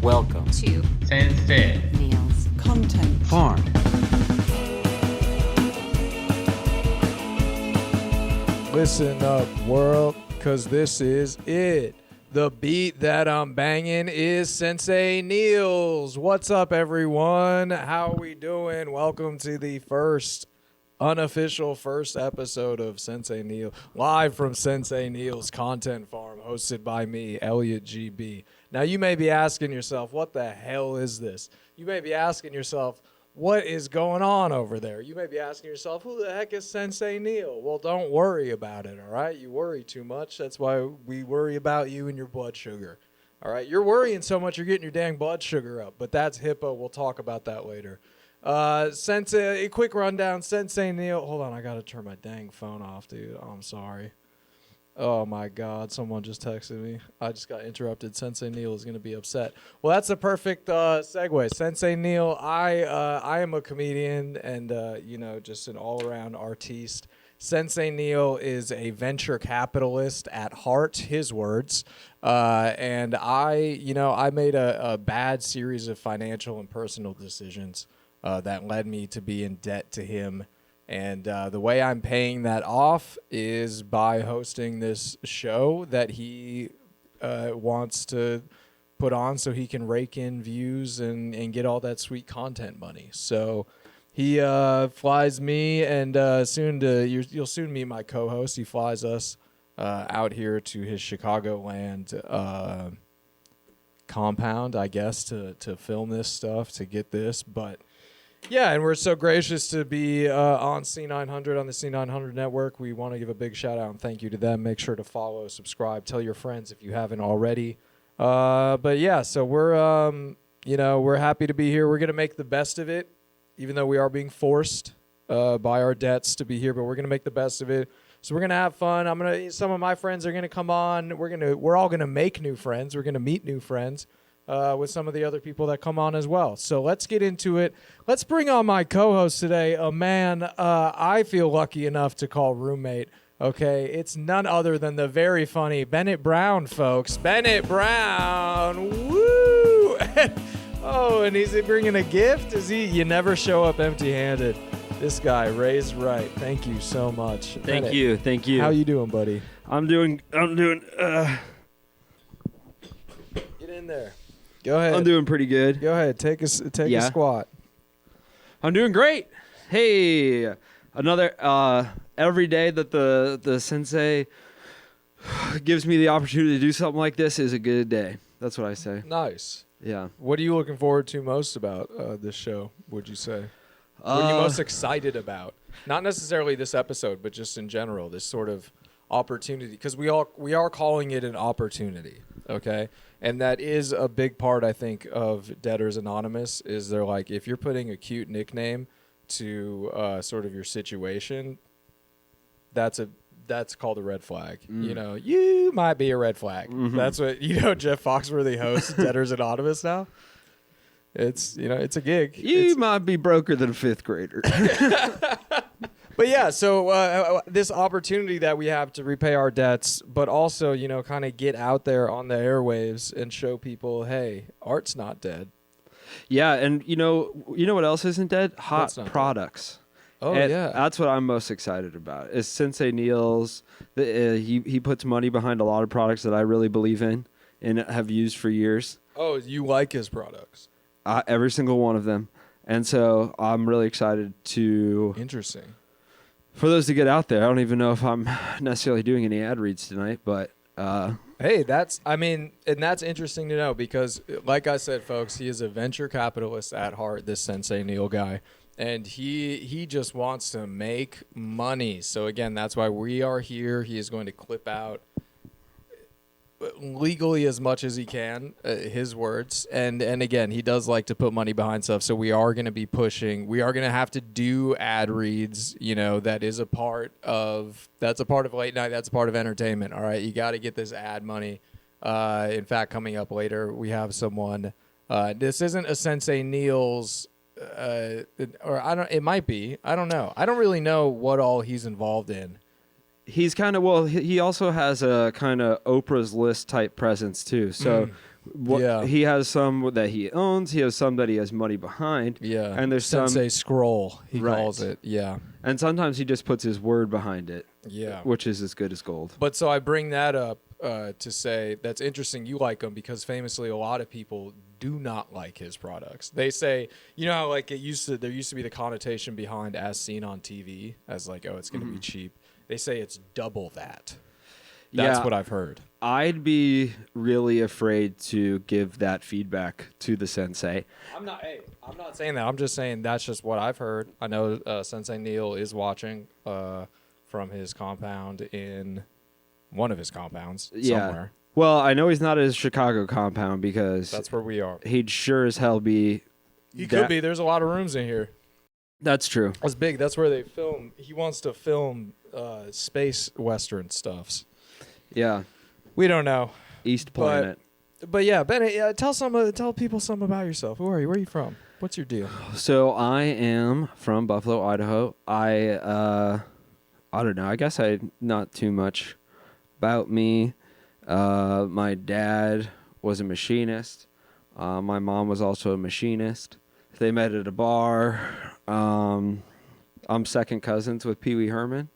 Welcome to Sensei Neil's Content Farm. Listen up, world, because this is it. The beat that I'm banging is Sensei Neil's. What's up, everyone? How we doing? Welcome to the unofficial first episode of Sensei Neil, live from Sensei Neil's Content Farm, hosted by me, Elliott GB. Now, you may be asking yourself, what the hell is this? You may be asking yourself, what is going on over there? You may be asking yourself, who the heck is Sensei Neil? Well, don't worry about it, all right? You worry too much. That's why we worry about you and your blood sugar, all right? You're worrying so much you're getting your dang blood sugar up, but that's HIPAA. We'll talk about that later. Sensei, a quick rundown. Sensei Neil. Hold on, I got to turn my dang phone off, dude. I'm sorry. Oh, my God. Someone just texted me. I just got interrupted. Sensei Neil is going to be upset. Well, that's a perfect segue. Sensei Neil, I am a comedian and, just an all-around artiste. Sensei Neil is a venture capitalist at heart, his words. And I made a bad series of financial and personal decisions that led me to be in debt to him. And the way I'm paying that off is by hosting this show that he wants to put on so he can rake in views and get all that sweet content money. So he flies me, and you'll soon meet my co-host. He flies us out here to his Chicagoland compound, I guess, to film this stuff, to get this. But yeah, and we're so gracious to be on C900, on the C900 network. We want to give a big shout out and thank you to them. Make sure to follow, subscribe, tell your friends if you haven't already. But yeah, so we're happy to be here. We're going to make the best of it, even though we are being forced by our debts to be here, but we're going to make the best of it. So we're going to have fun. Some of my friends are going to come on. We're all going to make new friends. We're going to meet new friends. With some of the other people that come on as well. So let's get into it. Let's bring on my co-host today, a man I feel lucky enough to call roommate. Okay, it's none other than the very funny Bennett Brown, folks. Bennett Brown, woo! And he's bringing a gift? You never show up empty-handed. This guy, raised right. Thank you so much. Thank you. How you doing, buddy? I'm doing. Get in there. Go ahead. I'm doing pretty good. Go ahead. Take a squat. I'm doing great. Hey, another every day that the sensei gives me the opportunity to do something like this is a good day. That's what I say. Nice. Yeah. What are you looking forward to most about this show, would you say? What are you most excited about? Not necessarily this episode, but just in general, this sort of opportunity, because we are calling it an opportunity, okay? And that is a big part, I think, of Debtors Anonymous, is they're like, if you're putting a cute nickname to sort of your situation, that's called a red flag. You might be a red flag. Mm-hmm. That's what Jeff Foxworthy hosts Debtors Anonymous now. It's it's a gig. You might be broker than a fifth grader. But yeah, so this opportunity that we have to repay our debts, but also, kind of get out there on the airwaves and show people, hey, art's not dead. Yeah, and you know what else isn't dead? Hot products. Dead. Oh, and yeah. That's what I'm most excited about. Is Sensei Neil's. He puts money behind a lot of products that I really believe in and have used for years. Oh, you like his products? Every single one of them. And so I'm really excited to... Interesting. For those to get out there. I don't even know if I'm necessarily doing any ad reads tonight, but... Hey, that's interesting to know because, like I said, folks, he is a venture capitalist at heart, this Sensei Neil guy. And he just wants to make money. So, again, that's why we are here. He is going to clip out legally as much as he can, his words, and again, he does like to put money behind stuff, so we are going to be pushing, we are going to have to do ad reads, that's a part of late night, that's a part of entertainment, all right, you got to get this ad money. In fact, coming up later, we have someone, this isn't a Sensei Neil's, it might be, I don't know, I don't really know what all he's involved in. He's kind of, he also has a kind of Oprah's List type presence too. So He has some that he owns. He has some that he has money behind. Yeah. And there's Sensei some Scroll, he Right. calls it. Yeah. And sometimes he just puts his word behind it. Yeah. Which is as good as gold. But so I bring that up to say that's interesting you like him because famously a lot of people do not like his products. They say, you know how like there used to be the connotation behind as seen on TV as like, oh, it's going to be cheap. They say it's double that. That's what I've heard. I'd be really afraid to give that feedback to the sensei. I'm not saying that. I'm just saying that's just what I've heard. I know Sensei Neil is watching from his compound in one of his compounds somewhere. Well, I know he's not at his Chicago compound because That's where we are. he'd sure as hell be. He could be. There's a lot of rooms in here. That's true. That's big. That's where they film. He wants to film space western stuffs. Yeah. We don't know. East Planet. But yeah, Bennett, tell people something about yourself. Who are you? Where are you from? What's your deal? So I am from Buffalo, Idaho. I don't know. I guess not too much about me. My dad was a machinist. My mom was also a machinist. They met at a bar. I'm second cousins with Pee Wee Herman.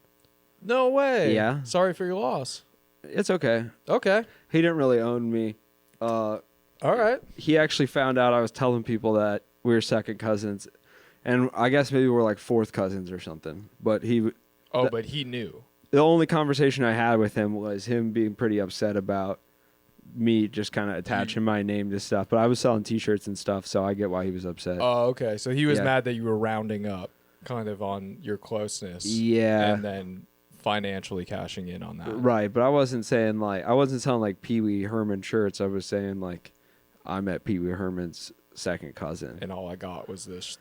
No way. Yeah. Sorry for your loss. It's okay. Okay. He didn't really own me. All right. He actually found out I was telling people that we were second cousins, and I guess maybe we're like fourth cousins or something. But But he knew. the only conversation I had with him was him being pretty upset about me just kind of attaching my name to stuff. But I was selling T-shirts and stuff, so I get why he was upset. Oh, okay. So he was Yeah. mad that you were rounding up kind of on your closeness. Yeah. And then financially cashing in on that. Right, but I wasn't selling like Pee Wee Herman shirts. I was saying like I met Pee Wee Herman's second cousin. And all I got was this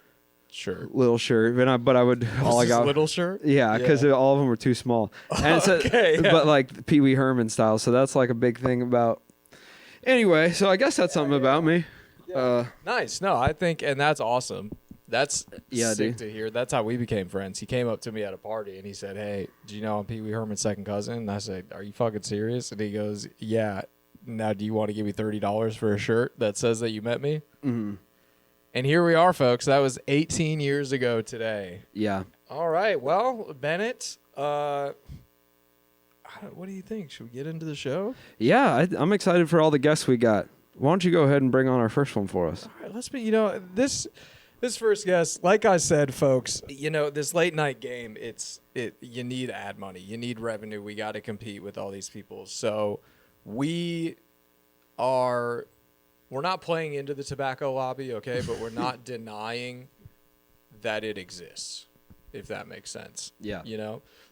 shirt. Little shirt, but I would all I got little shirt. Yeah, because all of them were too small. And so, Okay, yeah. But like Pee Wee Herman style. So that's like a big thing about. Anyway, so I guess that's something about me. Nice. No, I think, and that's awesome. That's Yeah, sick dude. to hear. That's how we became friends. He came up to me at a party and he said, "Hey, do you know I'm Pee Wee Herman's second cousin?" And I said, "Are you fucking serious?" And he goes, "Yeah." Now, do you want to give me $30 for a shirt that says that you met me? Mm-hmm. And here we are, folks. That was 18 years ago today. Yeah. All right. Well, Bennett, what do you think? Should we get into the show? Yeah, I'm excited for all the guests we got. Why don't you go ahead and bring on our first one for us? All right, let's be, this first guest, like I said, folks, this late night game, you need ad money. You need revenue. We got to compete with all these people. So we're not playing into the tobacco lobby, okay? But we're not denying that it exists, if that makes sense. Yeah.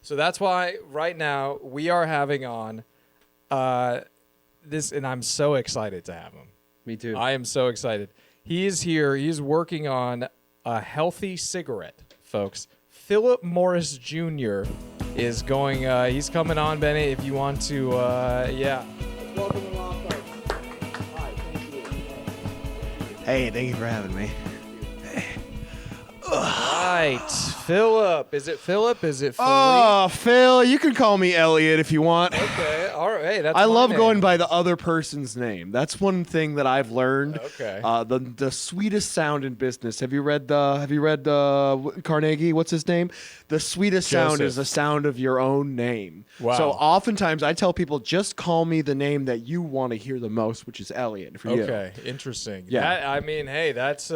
So that's why right now we are having on this, and I'm so excited to have him. Me too. I am so excited. He is here. He's working on a healthy cigarette, folks. Philip Morris Jr. is going. He's coming on, Benny. If you want to, Welcome along, folks. Hi, thank you. Hey, thank you for having me. Right, Philip. Is it Philip? Is it Philippe? Oh, Phil, you can call me Elliott if you want. Okay, all right. Hey, that's I my love name. going by the other person's name. That's one thing that I've learned. Okay. The sweetest sound in business. Have you read Carnegie? What's his name? The sweetest sound Joseph. is the sound of your own name. Wow. So oftentimes I tell people just call me the name that you want to hear the most, which is Elliott for you. Okay, interesting. Yeah. Hey, that's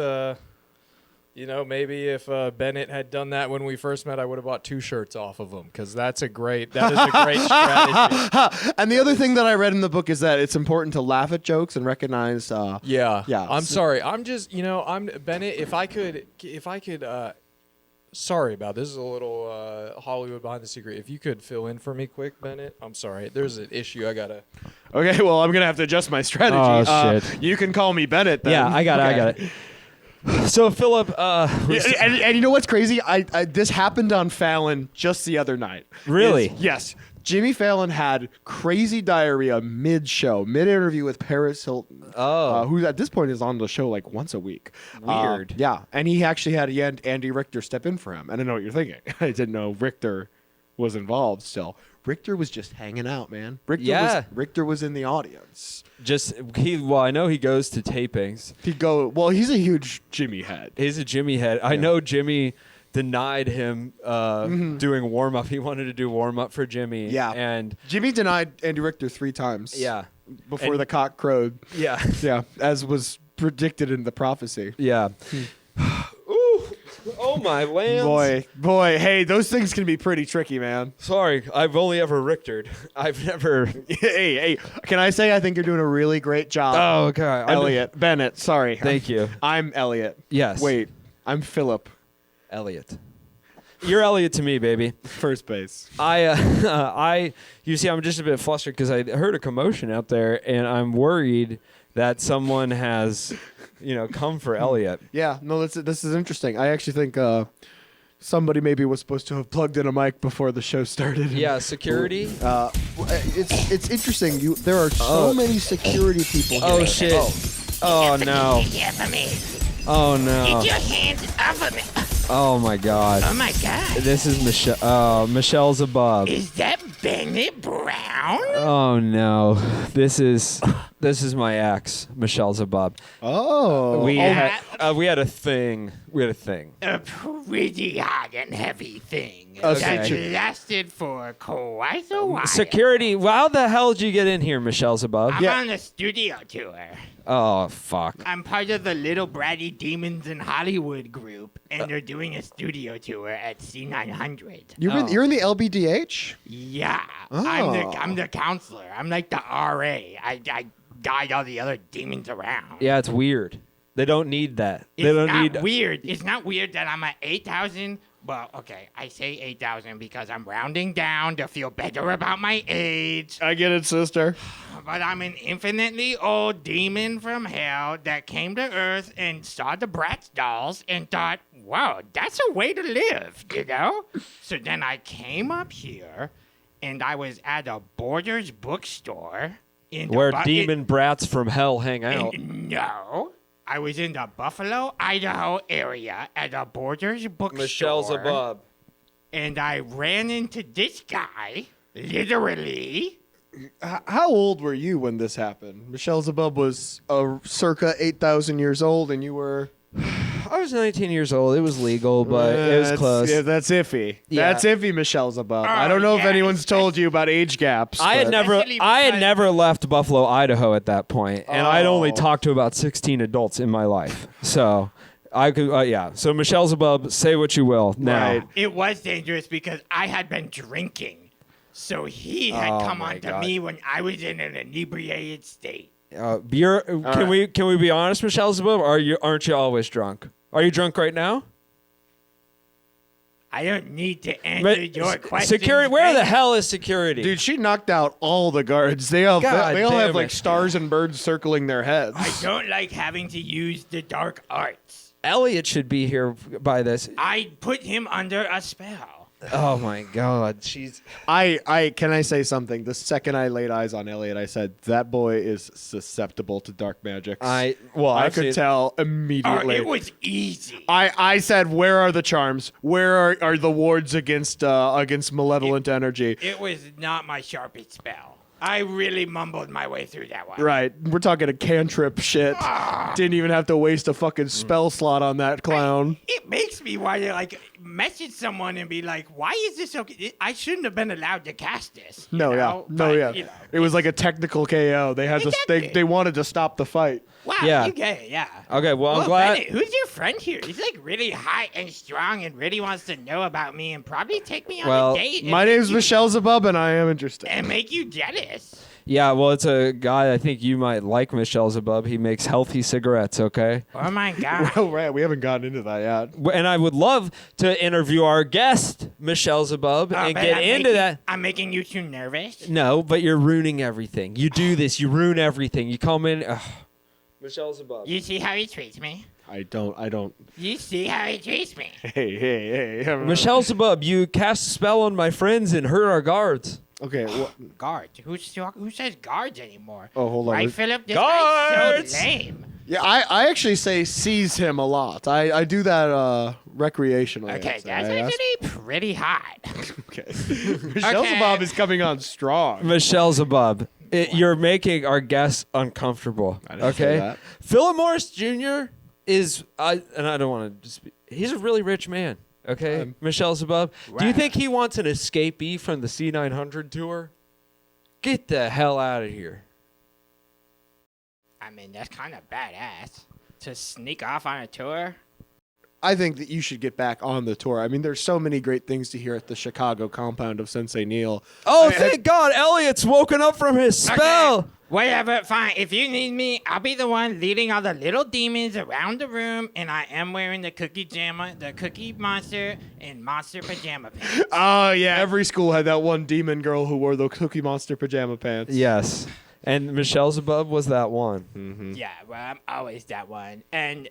maybe if Bennett had done that when we first met, I would have bought 2 shirts off of him because that is a great strategy. And the other thing that I read in the book is that it's important to laugh at jokes and recognize. Yeah. Yeah. I'm sorry. I'm just, I'm Bennett. If I could, sorry about this. Is a little Hollywood behind the secret. If you could fill in for me quick, Bennett. I'm sorry. There's an issue. I gotta. Okay, well, I'm gonna have to adjust my strategy. Oh, shit. You can call me Bennett. Then. Yeah, I got it. So Philip, and you know what's crazy? I this happened on Fallon just the other night. Really? Yes. Jimmy Fallon had crazy diarrhea mid-interview with Paris Hilton. Who at this point is on the show like once a week. Weird. Yeah, and he actually had Andy Richter step in for him. I don't know what you're thinking. I didn't know Richter was involved still. Richter was just hanging out, man. Richter was in the audience. I know he goes to tapings. He's a huge Jimmy head. He's a Jimmy head. Yeah. I know Jimmy denied him doing warm-up. He wanted to do warm-up for Jimmy. Yeah. And Jimmy denied Andy Richter 3 times. Yeah. Before the cock crowed. Yeah. Yeah, as was predicted in the prophecy. Yeah. Ooh. Oh, my lands. Boy, hey, those things can be pretty tricky, man. Sorry, I've only ever Richtered. I've never... hey, can I say I think you're doing a really great job? Oh, okay. Elliott. Bennett, sorry. Thank you. I'm Elliott. Yes. Wait, I'm Philip. Elliott. You're Elliott to me, baby. First base. You see, I'm just a bit flustered because I heard a commotion out there, and I'm worried that someone has... come for Elliott. Yeah, no, this is interesting. I actually think somebody maybe was supposed to have plugged in a mic before the show started. Yeah, security. It's interesting. There are so many security people here. Oh shit! Oh no! Oh no! Get your hands off of me! Oh my god! Oh my god! This is Michellezebub. Is that Bennett Brown? Oh no! This is my ex, Michellezebub. Oh, we had a thing. A pretty hot and heavy thing Okay. that lasted for quite a while. Security. How the hell did you get in here, Michellezebub? I'm on a studio tour. Oh fuck! I'm part of the Little Bratty Demons in Hollywood group, and they're doing a studio tour at C900. You're in the LBDH? Yeah, Oh. I'm the counselor. I'm like the RA. I guide all the other demons around. Yeah, it's weird. They don't need that. Weird. It's not weird that I'm at 8,000. Well, okay, I say 8,000 because I'm rounding down to feel better about my age. I get it, sister. But I'm an infinitely old demon from hell that came to Earth and saw the Bratz dolls and thought, wow, that's a way to live, So then I came up here and I was at a Borders bookstore. Where demon brats from hell hang out. No. I was in the Buffalo, Idaho area at a Borders bookstore. Michellezebub. And I ran into this guy, literally. How old were you when this happened? Michellezebub was circa 8,000 years old, and you were... I was 19 years old. It was legal, but it was close. Yeah, that's iffy. Yeah. That's iffy, Michellezebub. I don't know if anyone's told you about age gaps. I had never left Buffalo, Idaho at that point, and I'd only talked to about 16 adults in my life. So I could, So Michellezebub, say what you will now. Right. It was dangerous because I had been drinking. So he had come on to me when I was in an inebriated state. Can we be honest, Michellezebub? Aren't you always drunk? Are you drunk right now? I don't need to answer your question. Security. Where the hell is security? Dude, she knocked out all the guards. They all have like it. stars and birds circling their heads. I don't like having to use the dark arts. Elliott should be here by this. I put him under a spell. Oh my God, Can I say something? The second I laid eyes on Elliott, I said that boy is susceptible to dark magics. I could tell immediately. It was easy. I said, where are the charms? Where are the wards against malevolent energy? It was not my sharpest spell. I really mumbled my way through that one. Right. We're talking a cantrip shit. Didn't even have to waste a fucking spell slot on that clown. It makes me want to message someone and be like, why is this okay? I shouldn't have been allowed to cast this. It was like a technical KO. They had they wanted to stop the fight. Wow, Yeah. you get it, yeah. Okay, well, I'm glad. Bennett, who's your friend here? He's really hot and strong and really wants to know about me and probably take me on a date. My name's Michellezebub, and I am interested. And make you jealous. Yeah, well, it's a guy I think you might like, Michellezebub. He makes healthy cigarettes, okay? Oh, my God. Well, right, we haven't gotten into that yet. And I would love to interview our guest, Michellezebub, and get into that. I'm making you too nervous? No, but you're ruining everything. You do this. You ruin everything. You come in. Michellezebub. You see how he treats me? I don't. You see how he treats me? Hey. Michellezebub, you cast a spell on my friends and hurt our guards. Okay. Guards? Who says guards anymore? Oh, hold on. Right, Philip? This Guards! guy's so lame. Yeah, I actually say seize him a lot. I do that recreationally. Okay, that's actually pretty hot. Okay. Michellezebub is coming on strong. Michellezebub, you're making our guests uncomfortable. I didn't say that. Philip Morris Jr. is, and I don't want to just. He's a really rich man. Okay, Michellezebub. Do you think he wants an escapee from the C900 tour? Get the hell out of here. I mean, that's kind of badass to sneak off on a tour. I think that you should get back on the tour. I mean, there's so many great things to hear at the Chicago compound of Sensei Neil. Oh, thank God, Elliott's woken up from his spell. Okay, whatever, fine. If you need me, I'll be the one leading all the little demons around the room, and I am wearing the cookie monster, and monster pajama pants. Oh, yeah. Every school had that one demon girl who wore the Cookie Monster pajama pants. Yes. And Michellezebub was that one. Mm-hmm. Yeah, well, I'm always that one. And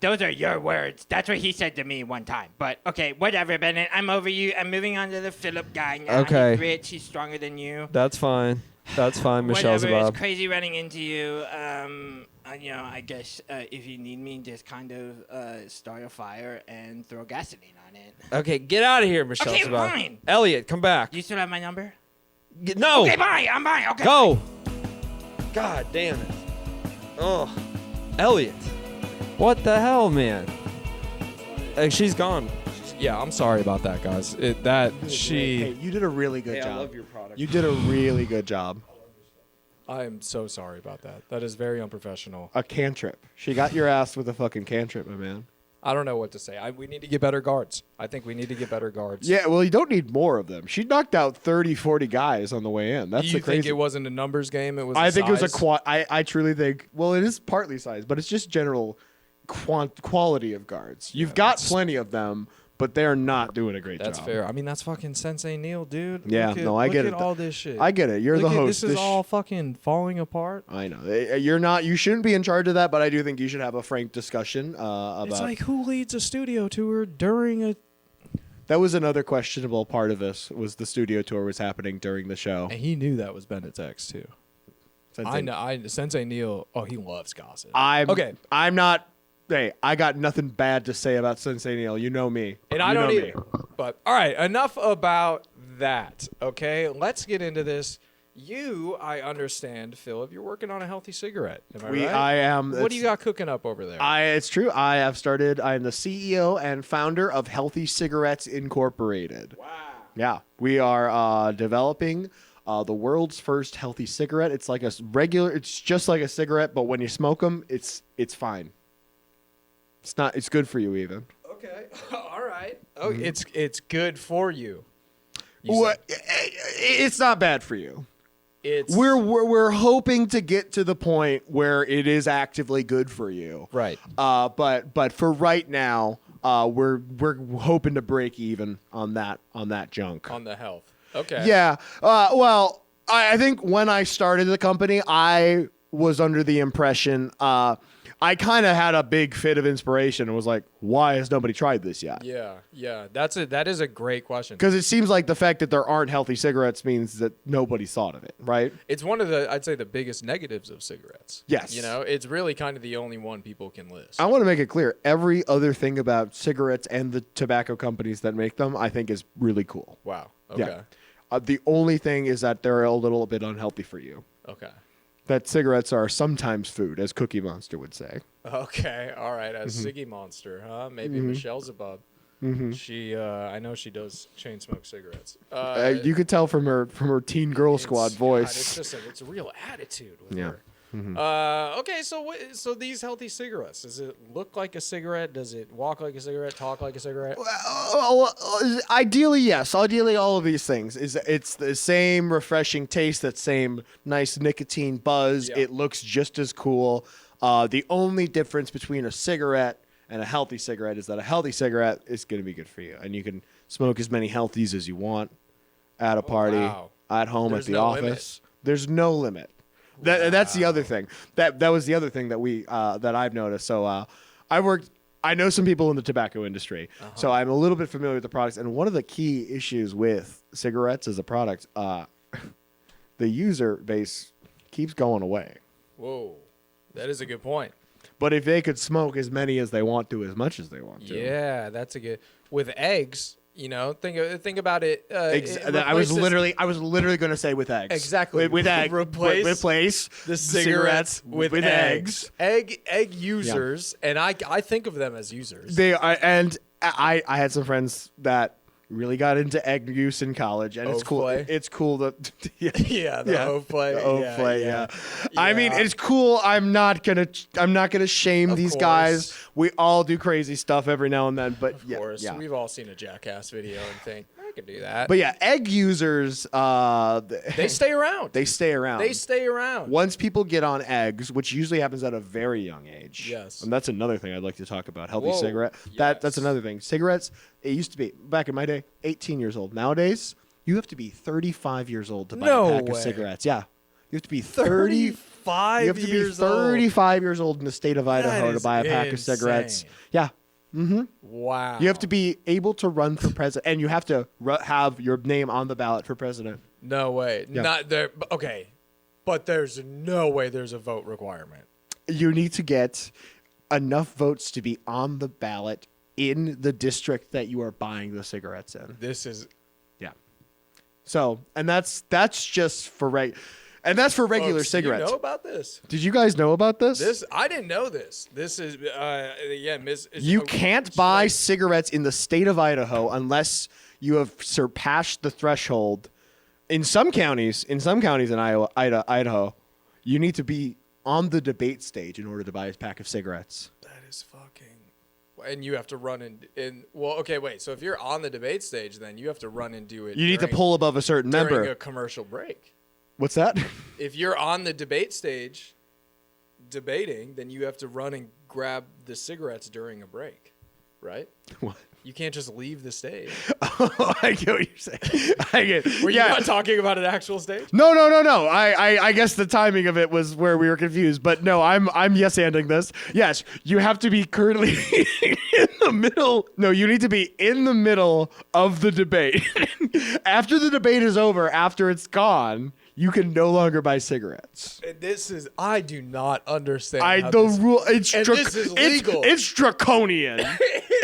those are your words. That's what he said to me one time. But, okay, whatever, Bennett. I'm over you. I'm moving on to the Philip guy now. Okay. He's rich. He's stronger than you. That's fine. That's fine, Whatever. Michellezebub. It's crazy running into you. I guess if you need me, just kind of start a fire and throw gasoline on it. Okay, get out of here, Michellezebub. Okay, fine. Elliott, come back. You still have my number? No. Okay, bye. I'm bye. Okay. Go. God damn it. Oh, Elliott. What the hell, man? She's gone. Yeah, I'm sorry about that, guys. Hey, you did a really good job. I love your product. You did a really good job. I'm so sorry about that. That is very unprofessional. A cantrip. She got your ass with a fucking cantrip, my man. I don't know what to say. We need to get better guards. I think we need to get better guards. Yeah, well, you don't need more of them. She knocked out 30, 40 guys on the way in. That's Do the you crazy. think it wasn't a numbers game? It was. I think it was a I truly think. Well, it is partly size, but it's just general quality of guards. You've got plenty of them, but they're not doing a great job. That's fair. I mean, that's fucking Sensei Neil, dude. Yeah, I get it. Look at all this shit. I get it. You're the host. This is all fucking falling apart. I know. You're not. You shouldn't be in charge of that, but I do think you should have a frank discussion about. It's like, who leads a studio tour during a? That was another questionable part of this. Was the studio tour was happening during the show? And he knew that was Bennett's ex too. Sensei. I know. Sensei Neil. Oh, he loves gossip. I'm not. Hey, I got nothing bad to say about Sensei Neil. You know me. And I don't either. But all right, enough about that. Okay, let's get into this. I understand, Philip, you're working on a healthy cigarette. Am I right? I am. What do you got cooking up over there? It's true. I am the CEO and founder of Healthy Cigarettes Incorporated. Wow. Yeah, we are developing the world's first healthy cigarette. It's like it's just like a cigarette, but when you smoke them, it's fine. It's good for you even. Okay. All right. Oh, it's good for you. It's not bad for you. It's We're hoping to get to the point where it is actively good for you. right. But for right now, we're hoping to break even on that junk. On the health. Okay. Yeah. Well, I think when I started the company, I was under the impression I kind of had a big fit of inspiration and was like, why has nobody tried this yet? Yeah. That is a great question. Because it seems like the fact that there aren't healthy cigarettes means that nobody's thought of it, right? It's one of I'd say the biggest negatives of cigarettes. Yes. You know, it's really kind of the only one people can list. I want to make it clear. Every other thing about cigarettes and the tobacco companies that make them, I think is really cool. Wow. Okay. Yeah. The only thing is that they're a little bit unhealthy for you. Okay. That cigarettes are sometimes food, as Cookie Monster would say. Okay. All right. A Siggy Monster, huh? Maybe Michellezebub. She, I know she does chain smoke cigarettes. You could tell from her Teen Girl Squad voice. God, it's a real attitude with Yeah. her. Okay, so these healthy cigarettes, does it look like a cigarette? Does it walk like a cigarette? Talk like a cigarette? Ideally, yes. Ideally, all of these things it's the same refreshing taste, that same nice nicotine buzz. Yeah. It looks just as cool. The only difference between a cigarette and a healthy cigarette is that a healthy cigarette is going to be good for you, and you can smoke as many healthies as you want at a party, at home, at the office. There's no limit. That's the other thing. That was the other thing that that I've noticed. So I know some people in the tobacco industry, so I'm a little bit familiar with the products. And one of the key issues with cigarettes as a product, the user base keeps going away. Whoa, that is a good point. But if they could smoke as many as they want to, as much as they want to. Yeah, that's a good. With eggs, You know, think about it. I was literally going to say with eggs. Exactly. With eggs. Replace the cigarettes with eggs. Egg users, Yeah. and I think of them as users. They are, and I had some friends that really got into egg use in college, and it's cool. Play. It's cool to yeah, the Ove play. The Ove play. Yeah. I mean, it's cool. I'm not gonna shame these guys. We all do crazy stuff every now and then, but of course, we've all seen a Jackass video and think I could do that. But yeah, egg users, they stay around. They stay around. They stay around. Once people get on eggs, which usually happens at a very young age. Yes. And that's another thing I'd like to talk about. Healthy cigarette. That's another thing. Cigarettes, it used to be, back in my day, 18 years old. Nowadays, you have to be 35 years old to buy a pack of cigarettes. Yeah. You have to be 35 You have to be 35 years old in the state of Idaho to buy a pack of cigarettes. Yeah. Mm-hmm. Wow. You have to be able to run for president, and you have to have your name on the ballot for president. No way. Yeah. Not there. Okay. But there's no way there's a vote requirement. You need to get enough votes to be on the ballot in the district that you are buying the cigarettes in. This is So, and that's just for regular Folks, cigarettes. Do you know about this? Did you guys know about this? I didn't know this. This is You can't buy cigarettes in the state of Idaho unless you have surpassed the threshold. In some counties in Idaho, you need to be on the debate stage in order to buy a pack of cigarettes. That is fucking. And you have to run in. Well, okay, wait. So if you're on the debate stage, then you have to run and do it. You need to pull above a certain during number. a commercial break. What's that? If you're on the debate stage debating, then you have to run and grab the cigarettes during a break, right? What? You can't just leave the stage. Oh, I get what you're saying. I get. Were you not talking about an actual stage? No. I guess the timing of it was where we were confused. But no, I'm yes-anding this. Yes, you have to be currently in the middle. No, you need to be in the middle of the debate. After the debate is over, after it's gone, you can no longer buy cigarettes. I do not understand. This is legal. It's draconian.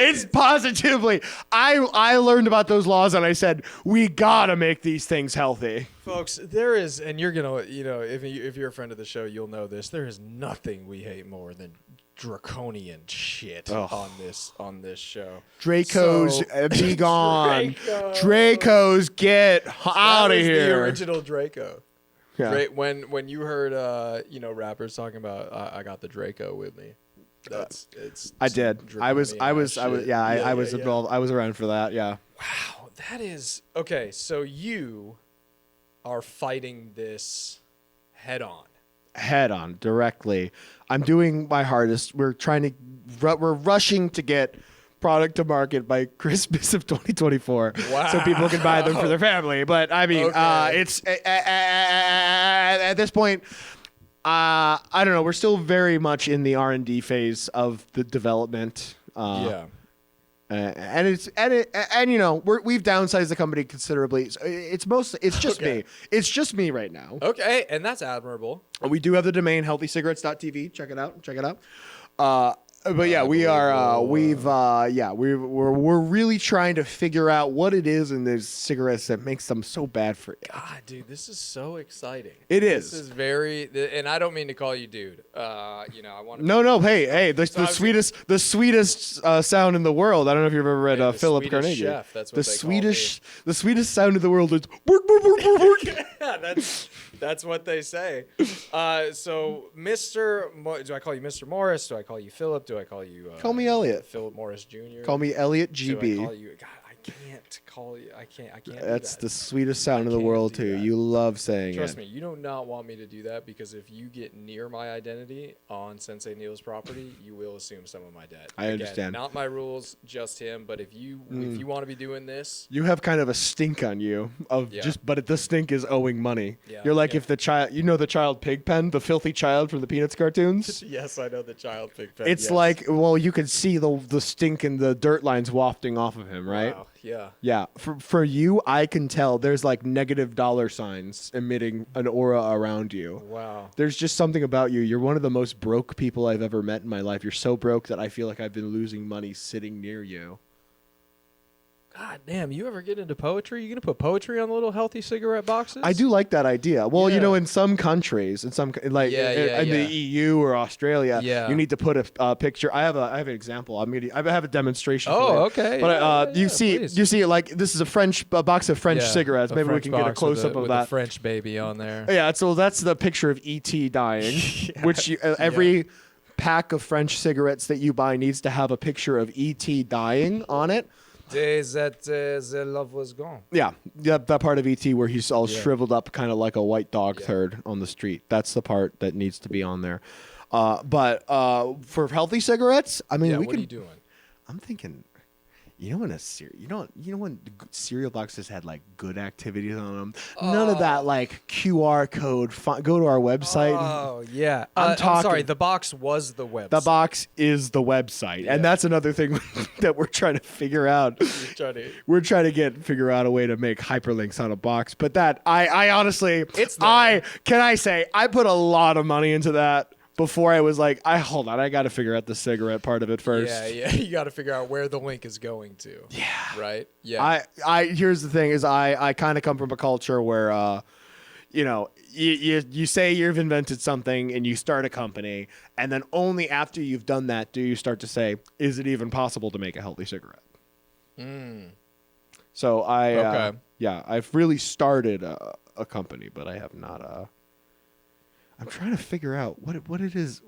It's positively. I learned about those laws and I said, we gotta make these things healthy. Folks, there is, and you're gonna, if you're a friend of the show, you'll know this. There is nothing we hate more than draconian shit on this show. Dracos, be gone. Dracos, get out of here. The original Draco. Yeah. When you heard rappers talking about I got the Draco with me. I did. I was involved. I was around for that. Yeah. Wow, that is okay. So you are fighting this head on, directly. I'm doing my hardest. We're rushing to get product to market by Christmas of 2024, so people can buy them for their family. But I mean, it's at this point. I don't know. We're still very much in the R&D phase of the development. And we've downsized the company considerably. So it's just me. It's just me right now. Okay, and that's admirable. We do have the domain healthycigarettes.tv. Check it out. But yeah, we're really trying to figure out what it is in these cigarettes that makes them so bad for you. God, dude, this is so exciting. It is. This is very, and I don't mean to call you dude. I want to. No. Hey, the sweetest sound in the world. I don't know if you've ever read Philip Swedish Carnegie. Chef, that's what the sweetest sound in the world is work, work, work, work, work. Yeah, that's what they say. So, do I call you Mr. Morris? Do I call you Philip? Do I call you? Call me Elliott. Philip Morris Jr. Call me Elliott GB. Do I call you? God, I can't call you. I can't. That's do that. the sweetest sound in the world too. That. You love saying Trust it. me, you do not want me to do that because if you get near my identity on Sensei Neil's property, you will assume some of my debt. I understand. Not my rules, just him. But if you want to be doing this, you have kind of a stink on you but the stink is owing money. Yeah, You're like if the child, the child Pigpen, the filthy child from the Peanuts cartoons. Yes, I know the child Pigpen. It's like, well, you can see the stink and the dirt lines wafting off of him, right? Wow. Yeah. Yeah. For you, I can tell there's like negative dollar signs emitting an aura around you. Wow. There's just something about you. You're one of the most broke people I've ever met in my life. You're so broke that I feel like I've been losing money sitting near you. God damn, you ever get into poetry? You gonna put poetry on the little healthy cigarette boxes? I do like that idea. Well, Yeah. in some countries, in the EU or Australia, Yeah. you need to put a picture. I have an example. I have a demonstration. Oh, for you. okay. But Yeah, you please. see it like this is a box of French Yeah, cigarettes. a Maybe we French can get a box close up of with that. the French baby on there. Yeah, so that's the picture of ET dying, which every pack of French cigarettes that you buy needs to have a picture of ET dying on it. Days that the love was gone. Yeah, that part of ET where he's all Yeah. shriveled up, kind of like a white dog Yeah. turd on the street. That's the part that needs to be on there. But for healthy cigarettes, I mean, Yeah, we what can. are you doing? I'm thinking, when when cereal boxes had like good activities on them. None of that like QR code. Go to our website. Oh yeah, I'm I'm talking- sorry. The box was the website. The box is the website, Yeah. and that's another thing that we're trying to figure out. We're trying to figure out a way to make hyperlinks on a box. But that I honestly, I put a lot of money into that before I was like, hold on, I got to figure out the cigarette part of it first. Yeah. You got to figure out where the link is going to. Yeah. Right. Yeah. Here's the thing: is I kind of come from a culture where, you say you've invented something and you start a company, and then only after you've done that do you start to say, is it even possible to make a healthy cigarette? So Okay. I've really started a company, but I have not. I'm trying to figure out what it is.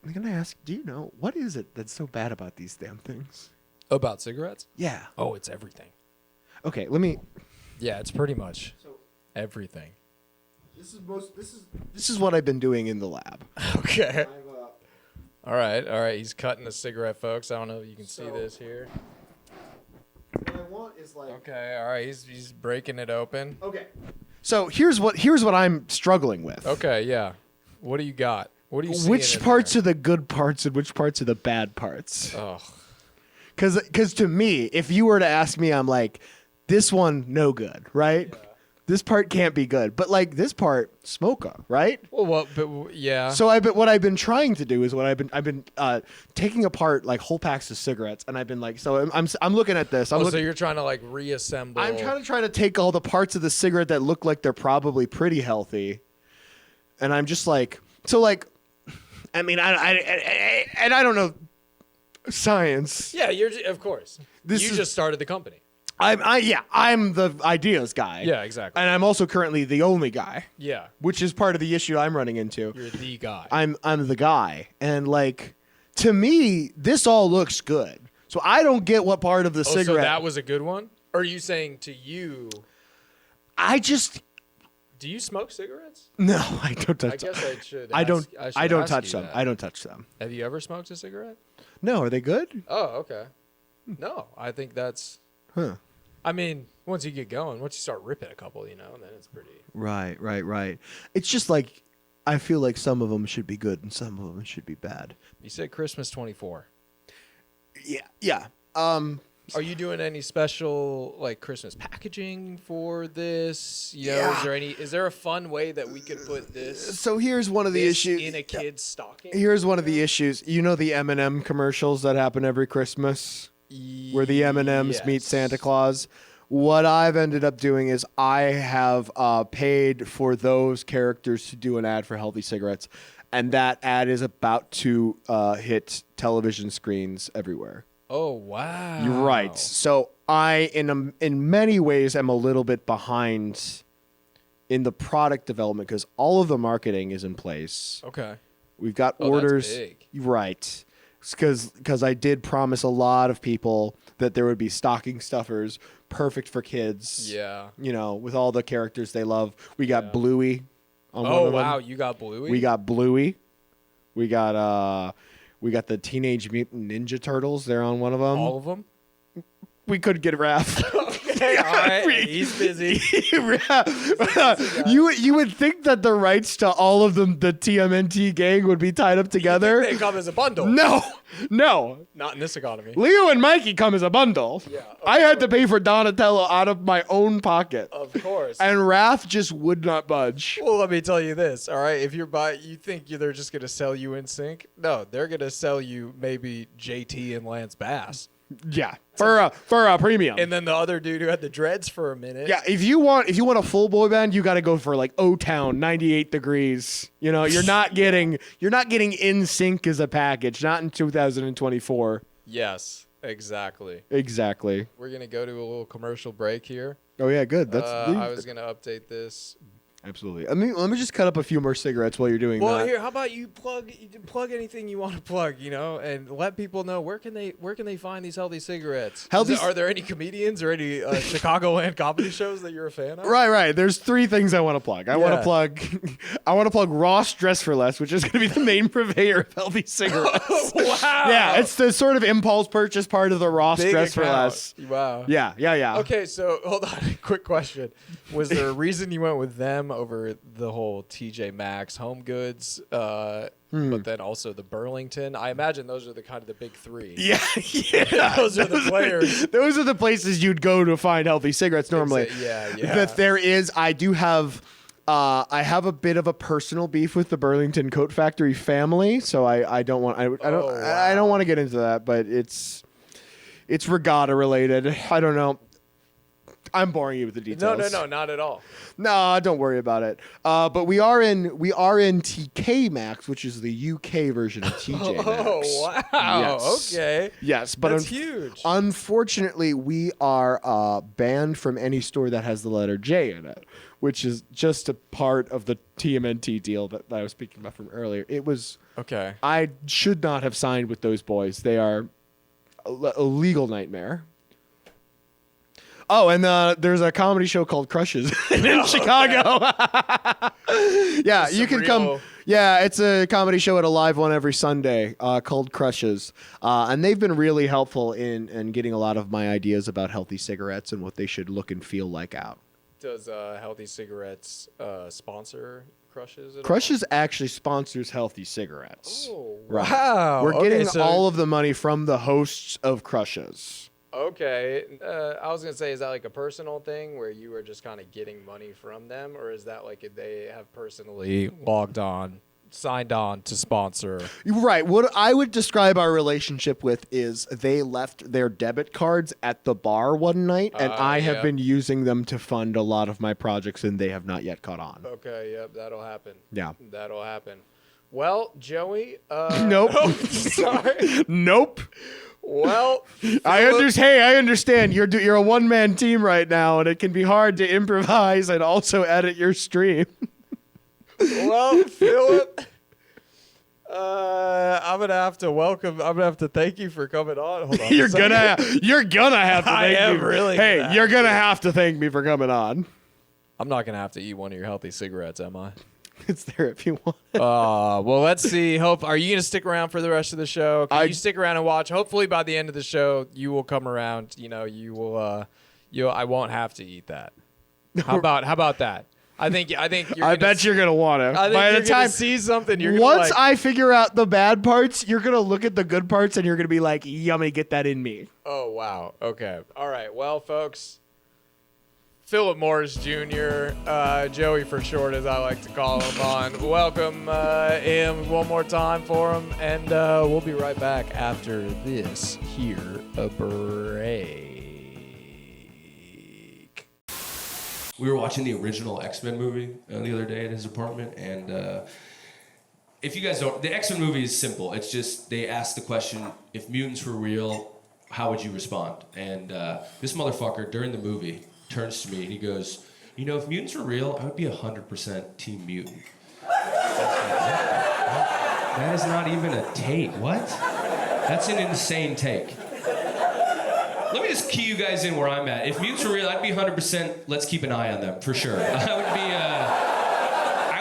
I'm gonna ask. Do you know what is it that's so bad about these damn things? About cigarettes? Yeah. Oh, it's everything. Okay. Let me. Yeah, it's pretty much everything. This is what I've been doing in the lab. Okay. All right. He's cutting a cigarette, folks. I don't know if you can see this here. What I want is like. Okay. All right. He's breaking it open. Okay. So here's what I'm struggling with. Okay. Yeah. What do you got? What do you see? Which parts are the good parts and which parts are the bad parts? Oh. Because to me, if you were to ask me, I'm like, this one no good, right? Yeah. This part can't be good, but like this part, smoker, right? Well, yeah. So what I've been trying to do is I've been taking apart like whole packs of cigarettes, and I've been like, so I'm looking at this. So you're trying to like reassemble. I'm trying to take all the parts of the cigarette that look like they're probably pretty healthy, and I'm just like, so like, I mean, I don't know science. Yeah, of course. You just started the company. I'm the ideas guy. Yeah, exactly. And I'm also currently the only guy. Yeah. Which is part of the issue I'm running into. You're the guy. I'm the guy. And like to me, this all looks good. So I don't get what part of the cigarette. So that was a good one? Or are you saying to you do you smoke cigarettes? No, I don't touch them. I guess I should. I don't touch them. That. I don't touch them. Have you ever smoked a cigarette? No, are they good? Oh, okay. No, I think that's. Huh. I mean, once you get going, once you start ripping a couple, then it's pretty. Right. It's just like I feel like some of them should be good and some of them should be bad. You said Christmas 24. Yeah. Are you doing any special like Christmas packaging for this? Yeah. Is there a fun way that we could put this? So here's one of the issues in a kid's stocking. Here's one of the issues. You know the M&M commercials that happen every Christmas, where the M&Ms meet Santa Claus. What I've ended up doing is I have paid for those characters to do an ad for healthy cigarettes, and that ad is about to hit television screens everywhere. Oh wow! You're right. So I, in many ways, am a little bit behind in the product development because all of the marketing is in place. Okay. We've got orders. That's big. Right. Because I did promise a lot of people that there would be stocking stuffers perfect for kids. Yeah. With all the characters they love. We got Bluey on one of them. Oh wow, you got Bluey? We got Bluey. We got the Teenage Mutant Ninja Turtles. They're on one of them. All of them? We could get Raph. Okay, all right. He's busy. You would think that the rights to all of them, the TMNT gang, would be tied up together. They come as a bundle. No. Not in this economy. Leo and Mikey come as a bundle. Yeah. I had to pay for Donatello out of my own pocket. Of course. And Raph just would not budge. Well, let me tell you this, all right? If you think they're just going to sell you in sync? No, they're going to sell you maybe JT and Lance Bass. Yeah, for a premium. And then the other dude who had the dreads for a minute. Yeah, if you want a full boy band, you got to go for like O-Town, 98 Degrees. You know, you're not getting In Sync as a package, not in 2024. Yes, exactly. Exactly. We're gonna go to a little commercial break here. Oh yeah, good. That's I was gonna update this. absolutely. I mean, let me just cut up a few more cigarettes while you're doing Well, that. here, how about you plug anything you want to plug, and let people know where can they find these healthy cigarettes? Are there any comedians or any Chicagoland comedy shows that you're a fan of? Right. There's three things I want to plug. I want to plug Ross Dress for Less, which is going to be the main purveyor of healthy cigarettes. Wow. Yeah, it's the sort of impulse purchase part of the Ross Big Dress for account. Less. Wow. Yeah. Okay, so hold on. Quick question: was there a reason you went with them over the whole TJ Maxx Home Goods, but then also the Burlington? I imagine those are the big three. Yeah. Those are the players. Those are the places you'd go to find healthy cigarettes normally. Yeah. That there is, I have a bit of a personal beef with the Burlington Coat Factory family, so I don't want to get into that, but it's regatta related. I don't know. I'm boring you with the details. No, not at all. No, don't worry about it. But we are in TK Maxx, which is the UK version of TJ Maxx. Oh wow! Yes. Okay. Yes, but That's huge. Unfortunately, we are banned from any store that has the letter J in it, which is just a part of the TMNT deal that I was speaking about from earlier. It was Okay. I should not have signed with those boys. They are a legal nightmare. Oh, and there's a comedy show called Crushes in Chicago. Yeah, you can come. Yeah, it's a comedy show at a live one every Sunday called Crushes. And they've been really helpful in getting a lot of my ideas about healthy cigarettes and what they should look and feel like out. Does Healthy Cigarettes sponsor Crushes at all? Crushes actually sponsors Healthy Cigarettes. Oh, Right. wow. We're getting so, all of the money from the hosts of Crushes. Okay. I was going to say, is that like a personal thing where you are just kind of getting money from them? Or is that like they have personally signed on to sponsor? Right. What I would describe our relationship with is they left their debit cards at the bar one night, and I have been using them to fund a lot of my projects, and they have not yet caught on. Okay, yep, that'll happen. Yeah. That'll happen. Well, Joey. Nope. Sorry. Nope. Well, I understand. You're a one-man team right now, and it can be hard to improvise and also edit your stream. Well, Philip, I'm gonna have to thank you for coming on. Hold on. You're gonna have to I thank am me. really Hey, gonna you're gonna have to thank me for coming on. I'm not gonna have to eat one of your healthy cigarettes, am I? It's there if you want. Well, let's see. Are you gonna stick around for the rest of the show? Can you stick around and watch? Hopefully, by the end of the show, you will come around. You will. I won't have to eat that. How about that? I think you're. Bet you're gonna want to. By the time see something, you're once I figure out the bad parts, you're gonna look at the good parts and you're gonna be like, "Yummy, get that in me." Oh wow. Okay. All right. Well, folks. Philip Morris Jr., Joey for short, as I like to call him, on. Welcome him one more time for him, and we'll be right back after this here a break. We were watching the original X-Men movie the other day at his apartment, and if you guys don't, the X-Men movie is simple. It's just they ask the question, if mutants were real, how would you respond? And this motherfucker, during the movie, turns to me and he goes, if mutants were real, I would be 100% Team Mutant. That is not even a take. What? That's an insane take. Let me just key you guys in where I'm at. If mutants were real, I'd be 100%, let's keep an eye on them, for sure. I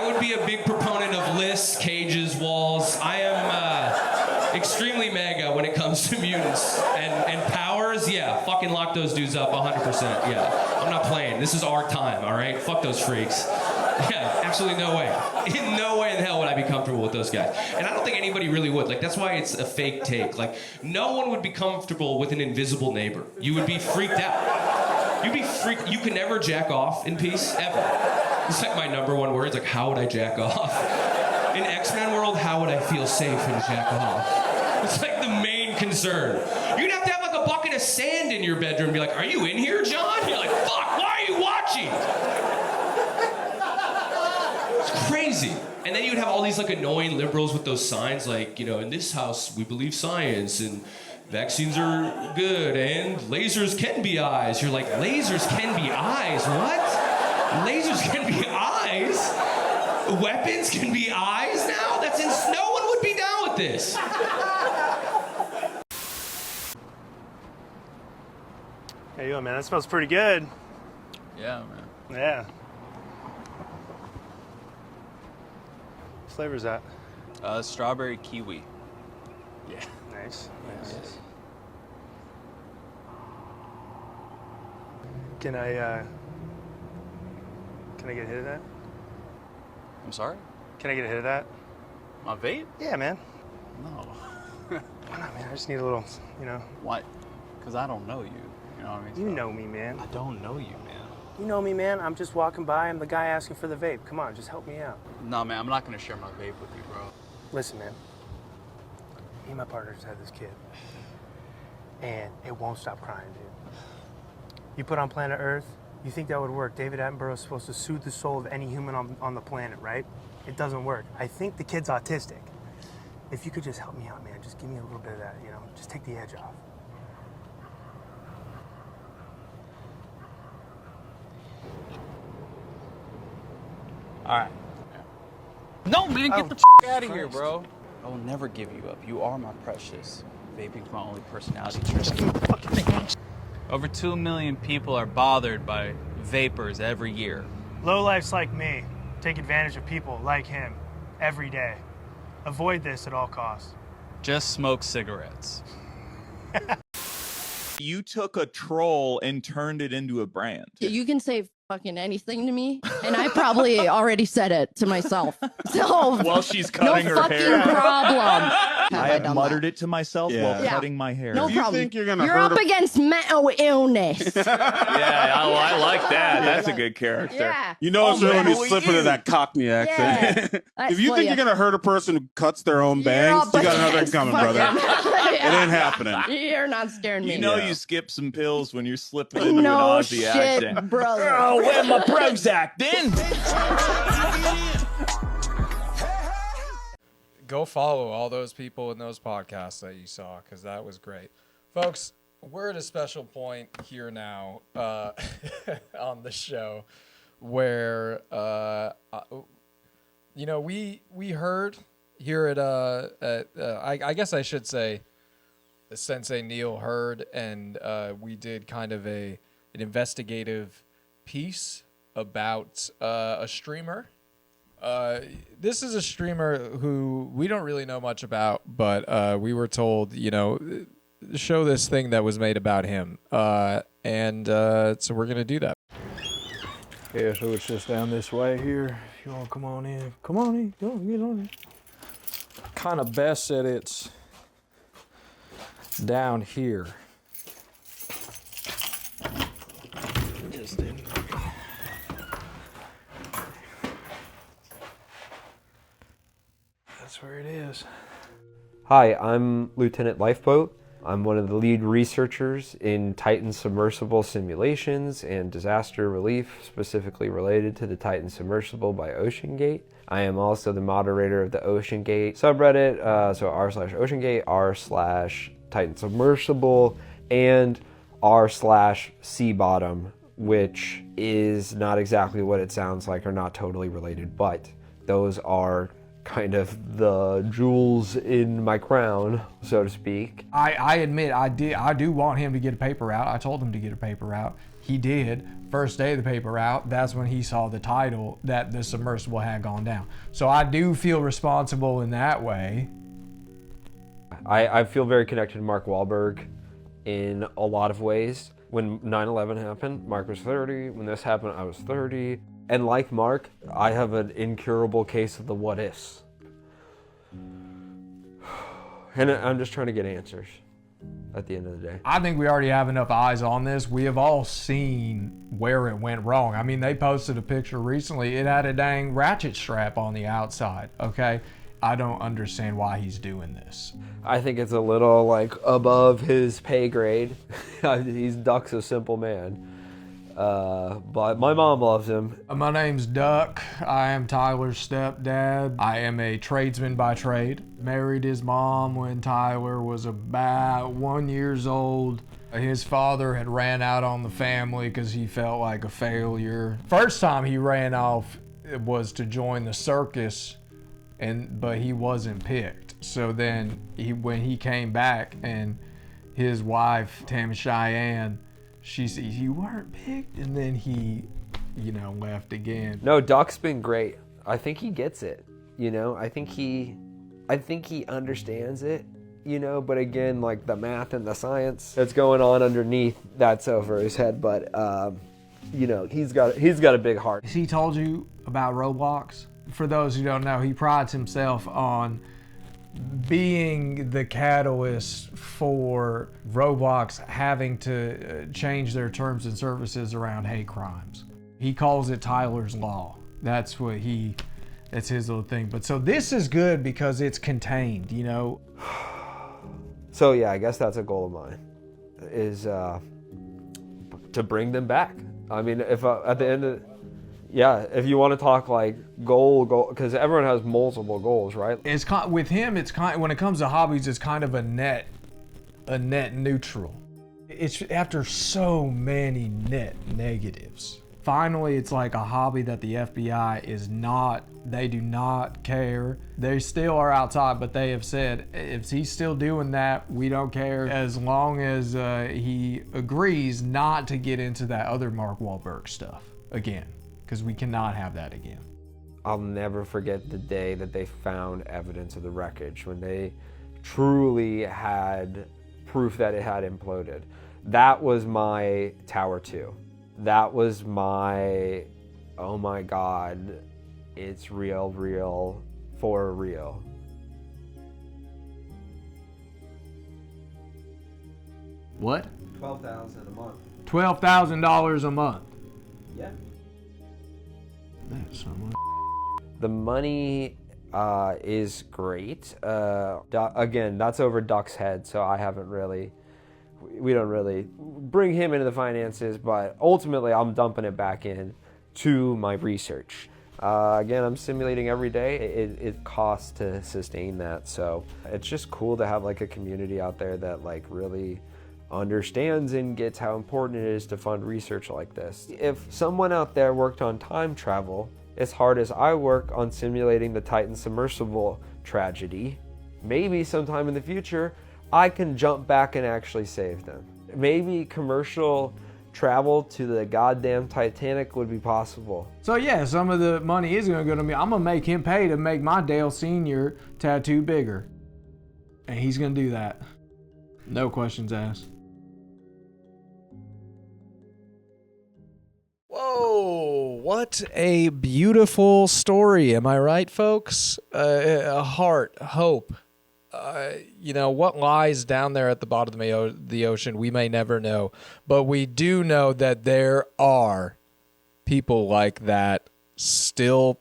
would be a big proponent of lists, cages, walls. I am extremely mega when it comes to mutants. And powers, yeah, fucking lock those dudes up 100%, yeah. I'm not playing. This is our time, all right? Fuck those freaks. Yeah, absolutely no way. In no way in hell would I be comfortable with those guys. And I don't think anybody really would. Like, that's why it's a fake take. Like, no one would be comfortable with an invisible neighbor. You would be freaked out. You'd be freaked. You can never jack off in peace, ever. It's like my number one word. It's like, how would I jack off? In X-Men world, how would I feel safe and jack off? It's like the main concern. You'd have to have like a bucket of sand in your bedroom and be like, are you in here, John? You're like, fuck, why are you watching? It's crazy. And then you'd have all these like annoying liberals with those signs like, in this house we believe science and vaccines are good and lasers can be eyes. You're like, lasers can be eyes? What? Lasers can be eyes? Weapons can be eyes now? No one would be down with this. Hey, yo, man, that smells pretty good. Yeah, man. Yeah. What flavor's that? Strawberry kiwi. Yeah. Nice. Can I get a hit of that? I'm sorry? Can I get a hit of that? My vape? Yeah, man. No. Why not, man? I just need a little, Why? Because I don't know you. You know what I mean? You know me, man. I don't know you, man. You know me, man. I'm just walking by. I'm the guy asking for the vape. Come on, just help me out. No, man, I'm not going to share my vape with you, bro. Listen, man. Me and my partner just had this kid. And it won't stop crying, dude. You put on planet Earth, you think that would work. David Attenborough is supposed to soothe the soul of any human on the planet, right? It doesn't work. I think the kid's autistic. If you could just help me out, man, just give me a little bit of that, just take the edge off. All right. No, man, get the out of here, bro. I will never give you up. You are my precious. Vaping's my only personality trait. Over 2 million people are bothered by vapors every year. Lowlifes like me take advantage of people like him every day. Avoid this at all costs. Just smoke cigarettes. You took a troll and turned it into a brand. You can say fucking anything to me, and I probably already said it to myself. So While she's cutting no her fucking hair. problem. I have muttered it to myself while Yeah. cutting my hair. No problem. think you're gonna You're hurt up a- against mental illness. Yeah, I like that. That's a good character. Yeah. You know it's real when you really slip into that Cockney accent. Yeah. If you think you're gonna hurt a person who cuts their own bangs, you got another coming, brother. It ain't happening. You're not scaring me. You know you skip some pills when you're slipping into an no Aussie shit, accent. brother. Oh, where my Prozac then? Go follow all those people in those podcasts that you saw, because that was great. Folks, we're at a special point here now on the show where, we heard here at, I guess I should say, Sensei Neil heard, and we did kind of an investigative piece about a streamer. This is a streamer who we don't really know much about, but we were told, show this thing that was made about him. And so we're going to do that. Yeah, so it's just down this way here. If you want to come on in. Come on in. Go on, get on in. Kind of best that it's down here. Just in. That's where it is. Hi, I'm Lieutenant Lifeboat. I'm one of the lead researchers in Titan submersible simulations and disaster relief, specifically related to the Titan submersible by OceanGate. I am also the moderator of the OceanGate subreddit, so r/OceanGate, r/Titan submersible, and r/Seabottom, which is not exactly what it sounds like or not totally related, but those are kind of the jewels in my crown, so to speak. I admit I do want him to get a paper route. I told him to get a paper route. He did. First day of the paper route, that's when he saw the title that the submersible had gone down. So I do feel responsible in that way. I feel very connected to Mark Wahlberg in a lot of ways. When 9/11 happened, Mark was 30. When this happened, I was 30. And like Mark, I have an incurable case of the what ifs. And I'm just trying to get answers at the end of the day. I think we already have enough eyes on this. We have all seen where it went wrong. I mean, they posted a picture recently. It had a dang ratchet strap on the outside, okay? I don't understand why he's doing this. I think it's a little like above his pay grade. Duck's a simple man. But my mom loves him. My name's Duck. I am Tyler's stepdad. I am a tradesman by trade. Married his mom when Tyler was about 1 year old. His father had ran out on the family because he felt like a failure. First time he ran off was to join the circus, but he wasn't picked. So then when he came back, and his wife, Tam Cheyenne, she said, "You weren't picked," and then he, left again. No, Duck's been great. I think he gets it. I think he understands it. But again, like the math and the science that's going on underneath, that's over his head. But he's got a big heart. Has he told you about Roblox? For those who don't know, he prides himself on being the catalyst for Roblox having to change their terms and services around hate crimes. He calls it Tyler's Law. That's his little thing. But so this is good because it's contained, So yeah, I guess that's a goal of mine, is to bring them back. I mean, if at the end of, if you want to talk like goal, because everyone has multiple goals, right? It's with him. It's when it comes to hobbies, it's kind of a net neutral. It's after so many net negatives. Finally, it's like a hobby that the FBI they do not care. They still are outside, but they have said, if he's still doing that, we don't care, as long as he agrees not to get into that other Mark Wahlberg stuff again, because we cannot have that again. I'll never forget the day that they found evidence of the wreckage, when they truly had proof that it had imploded. That was my Tower 2. That was my, oh my God, it's real, for real. What? $12,000 a month. $12,000 a month. Yeah. That's so much. The money is great. Again, that's over Duck's head, so we don't really bring him into the finances, but ultimately I'm dumping it back in to my research. Again, I'm simulating every day. It costs to sustain that, so it's just cool to have like a community out there that like really understands and gets how important it is to fund research like this. If someone out there worked on time travel as hard as I work on simulating the Titan submersible tragedy, maybe sometime in the future I can jump back and actually save them. Maybe commercial travel to the goddamn Titanic would be possible. So yeah, some of the money is gonna go to me. I'm gonna make him pay to make my Dale Sr. tattoo bigger. And he's gonna do that. No questions asked. Whoa, what a beautiful story. Am I right, folks? A heart, hope. What lies down there at the bottom of the ocean, we may never know. But we do know that there are people like that still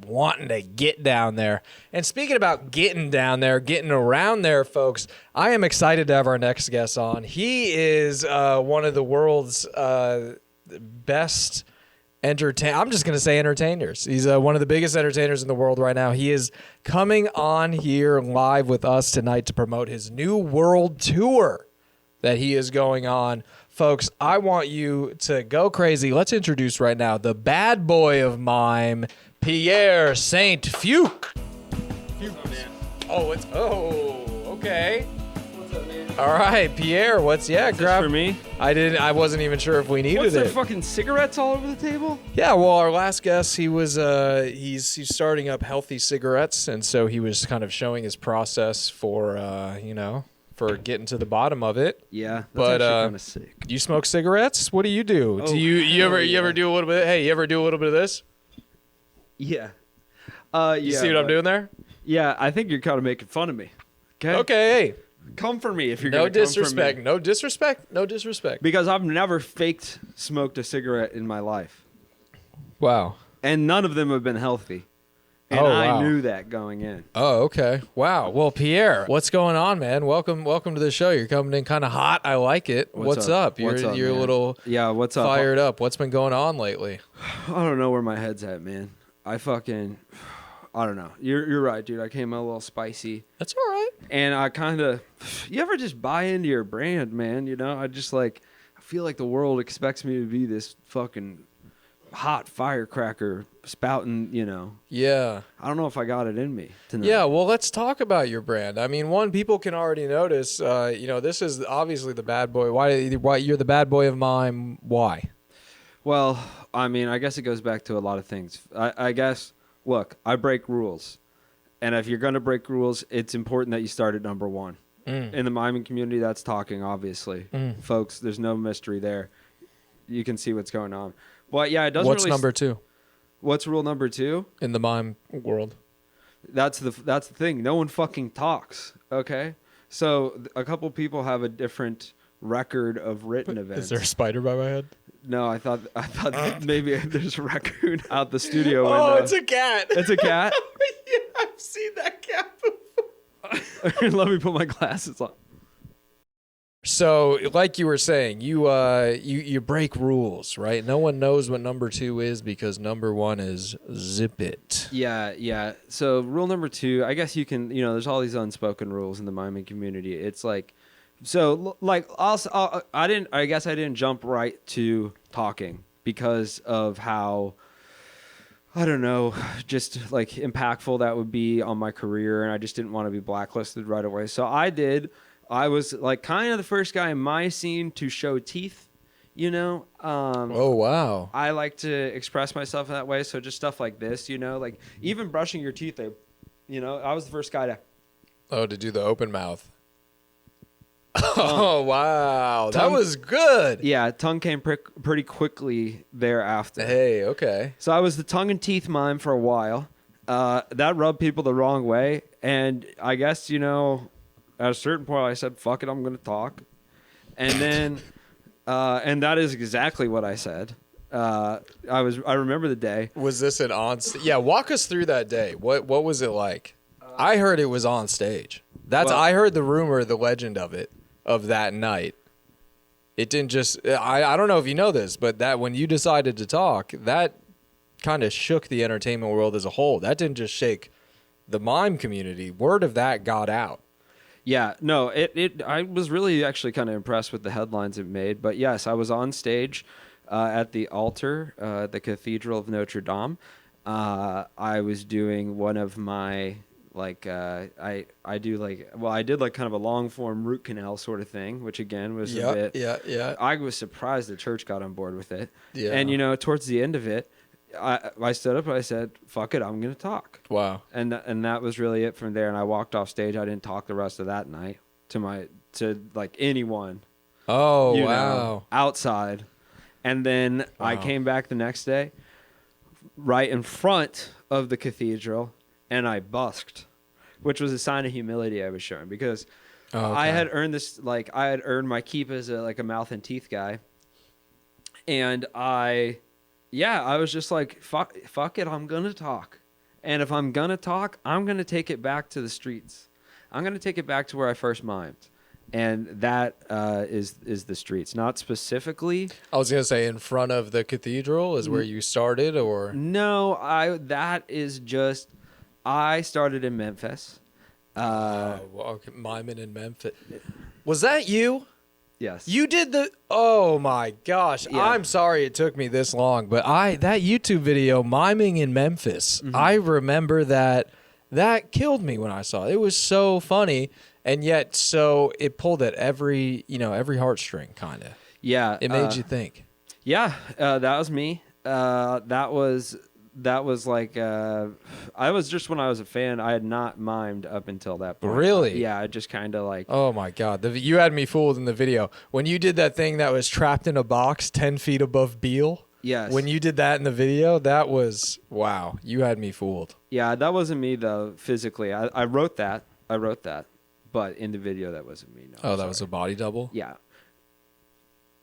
wanting to get down there. And speaking about getting down there, getting around there, folks, I am excited to have our next guest on. He is one of the world's best I'm just going to say entertainers. He's one of the biggest entertainers in the world right now. He is coming on here live with us tonight to promote his new world tour that he is going on. Folks, I want you to go crazy. Let's introduce right now the bad boy of mime, Pierre St. Fuques. Okay. All right, Pierre, grab for me? I wasn't even sure if we needed What's there it. fucking cigarettes all over the table? Yeah, well, our last guest, he was he's starting up healthy cigarettes, and so he was kind of showing his process for for getting to the bottom of it. Yeah, but actually kind of sick. You smoke cigarettes? What do you do? Oh, do you ever do a little bit? Hey, you ever do a little bit of this? Yeah. You see what I'm doing there? Yeah, I think you're kind of making fun of me. Okay. Okay. Hey. Come for me if you're no gonna disrespect. Come for me. No disrespect. Because I've never faked smoked a cigarette in my life. Wow. And none of them have been healthy. And Oh, I wow. knew that going in. Oh, okay. Wow. Well, Pierre, what's going on, man? Welcome to the show. You're coming in kind of hot. I like it. What's up? You're a man? little what's up? fired up. What's been going on lately? I don't know where my head's at, man. I don't know. You're right, dude. I came out a little spicy. That's all right. And I kind of, you ever just buy into your brand, man? You know, I feel like the world expects me to be this fucking hot firecracker spouting, you know. Yeah. I don't know if I got it in me tonight. Yeah, well, let's talk about your brand. I mean, people can already notice, this is obviously the bad boy. Why you're the bad boy of mime? Why? Well, I mean, I guess it goes back to a lot of things. I guess, look, I break rules. And if you're going to break rules, it's important that you start at number one. In the miming community, that's talking, obviously. Folks, there's no mystery there. You can see what's going on. But yeah, it doesn't What's really... number two? What's rule number two? In the mime world. That's the thing. No one fucking talks, okay? So a couple people have a different record of written events. Is there a spider by my head? No, I thought maybe there's a raccoon out the studio window. Oh, it's a cat. It's a cat? Yeah, I've seen that cat before. Let me put my glasses on. So, like you were saying, you break rules, right? No one knows what number two is because number one is zip it. Yeah. So rule number two, I guess you can, there's all these unspoken rules in the miming community. It's like, so like also, I guess I didn't jump right to talking because of how, I don't know, just like impactful that would be on my career. And I just didn't want to be blacklisted right away. So I was like kind of the first guy in my scene to show teeth, Oh, wow. I like to express myself in that way. So just stuff like this, like even brushing your teeth, I was the first guy to. Oh, to do the open mouth. Oh, wow. That was good. Yeah, tongue came pretty quickly thereafter. Hey, okay. So I was the tongue and teeth mime for a while. That rubbed people the wrong way. And I guess, at a certain point, I said, fuck it, I'm going to talk. And then, and that is exactly what I said. I remember the day. Was this an yeah, walk us through that day. What was it like? I heard it was on stage. I heard the rumor, the legend of that night. It didn't just, I don't know if you know this, but that when you decided to talk, that kind of shook the entertainment world as a whole. That didn't just shake the mime community. Word of that got out. Yeah, no, I was really actually kind of impressed with the headlines it made. But yes, I was on stage at the altar, the Cathedral of Notre Dame. I was doing one of my, I did kind of a long form root canal sort of thing, which again was a bit. Yeah. I was surprised the church got on board with it. Yeah. And, towards the end of it, I stood up and I said, fuck it, I'm going to talk. Wow. And that was really it from there. And I walked off stage. I didn't talk the rest of that night to anyone. Oh, wow. Outside. And then I came back the next day right in front of the cathedral and I busked, which was a sign of humility I was showing because I had earned this, I had earned my keep as a mouth and teeth guy. And I was just like, fuck it, I'm going to talk. And if I'm going to talk, I'm going to take it back to the streets. I'm going to take it back to where I first mimed. And that is the streets, not specifically. I was going to say in front of the cathedral is where you started, or? No, I started in Memphis. Miming in Memphis. Was that you? Yes. You did oh my gosh. Yeah. I'm sorry it took me this long, but that YouTube video, Miming in Memphis, I remember that killed me when I saw it. It was so funny, and yet it pulled at every heartstring kind of. Yeah. It made you think. Yeah, that was me. That was like, I was just, when I was a fan, I had not mimed up until that point. Really? Yeah, I just kind of like. Oh my God. You had me fooled in the video. When you did that thing that was trapped in a box 10 feet above Beale. Yes. When you did that in the video, that was, wow, you had me fooled. Yeah, that wasn't me though, physically. I wrote that. But in the video, that wasn't me. No, oh, that was a body double? Yeah.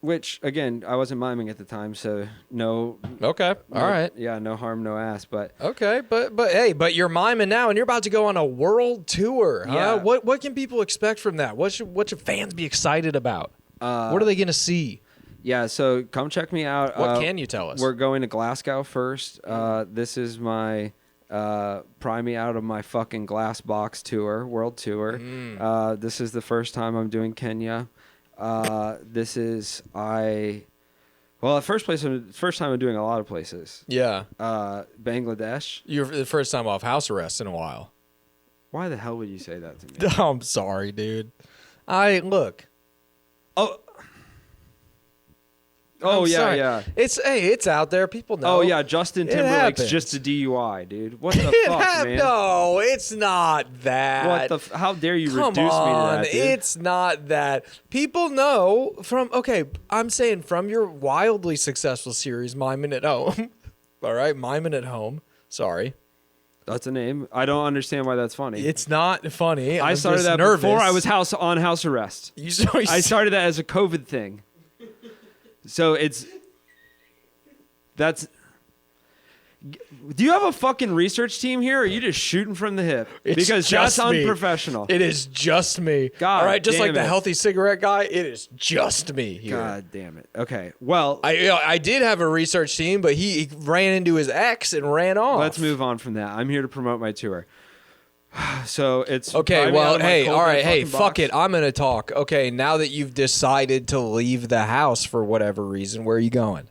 which again, I wasn't miming at the time, so no. Okay, all right. Yeah, no harm, no ass. But okay, but you're miming now, and you're about to go on a world tour. Huh? Yeah. What can people expect from that? What should fans be excited about? What are they gonna see? Yeah, so come check me out. What can you tell us? We're going to Glasgow first. This is my pry me out of my fucking glass box tour, world tour. This is the first time I'm doing Kenya. This is first time I'm doing a lot of places. Yeah. Bangladesh. You're the first time off house arrest in a while. Why the hell would you say that to me? I'm sorry, dude. Look. Oh yeah, sorry. yeah. It's out there. People know. Oh yeah, Justin Timberlake's happens. just a DUI, dude. What the fuck, man? No, it's not that. What the? How dare you Come reduce me to on, that, dude? it's not that. People know from. Okay, I'm saying from your wildly successful series, Miming at Home. All right, Miming at Home. Sorry. That's a name. I don't understand why that's funny. It's not funny. I started that before I was on house arrest. I started that as a COVID thing. So that's. Do you have a fucking research team here, or are you just shooting from the hip? Because that's unprofessional. It is just me. God, all right, just like damn the it. healthy cigarette guy, it is just me here. God damn it. Okay, well, I did have a research team, but he ran into his ex and ran off. let's move on from that. I'm here to promote my tour. So it's okay. Well, hey, all right, hey, fucking fuck box. it. I'm gonna talk. Okay, now that you've decided to leave the house for whatever reason, where are you going?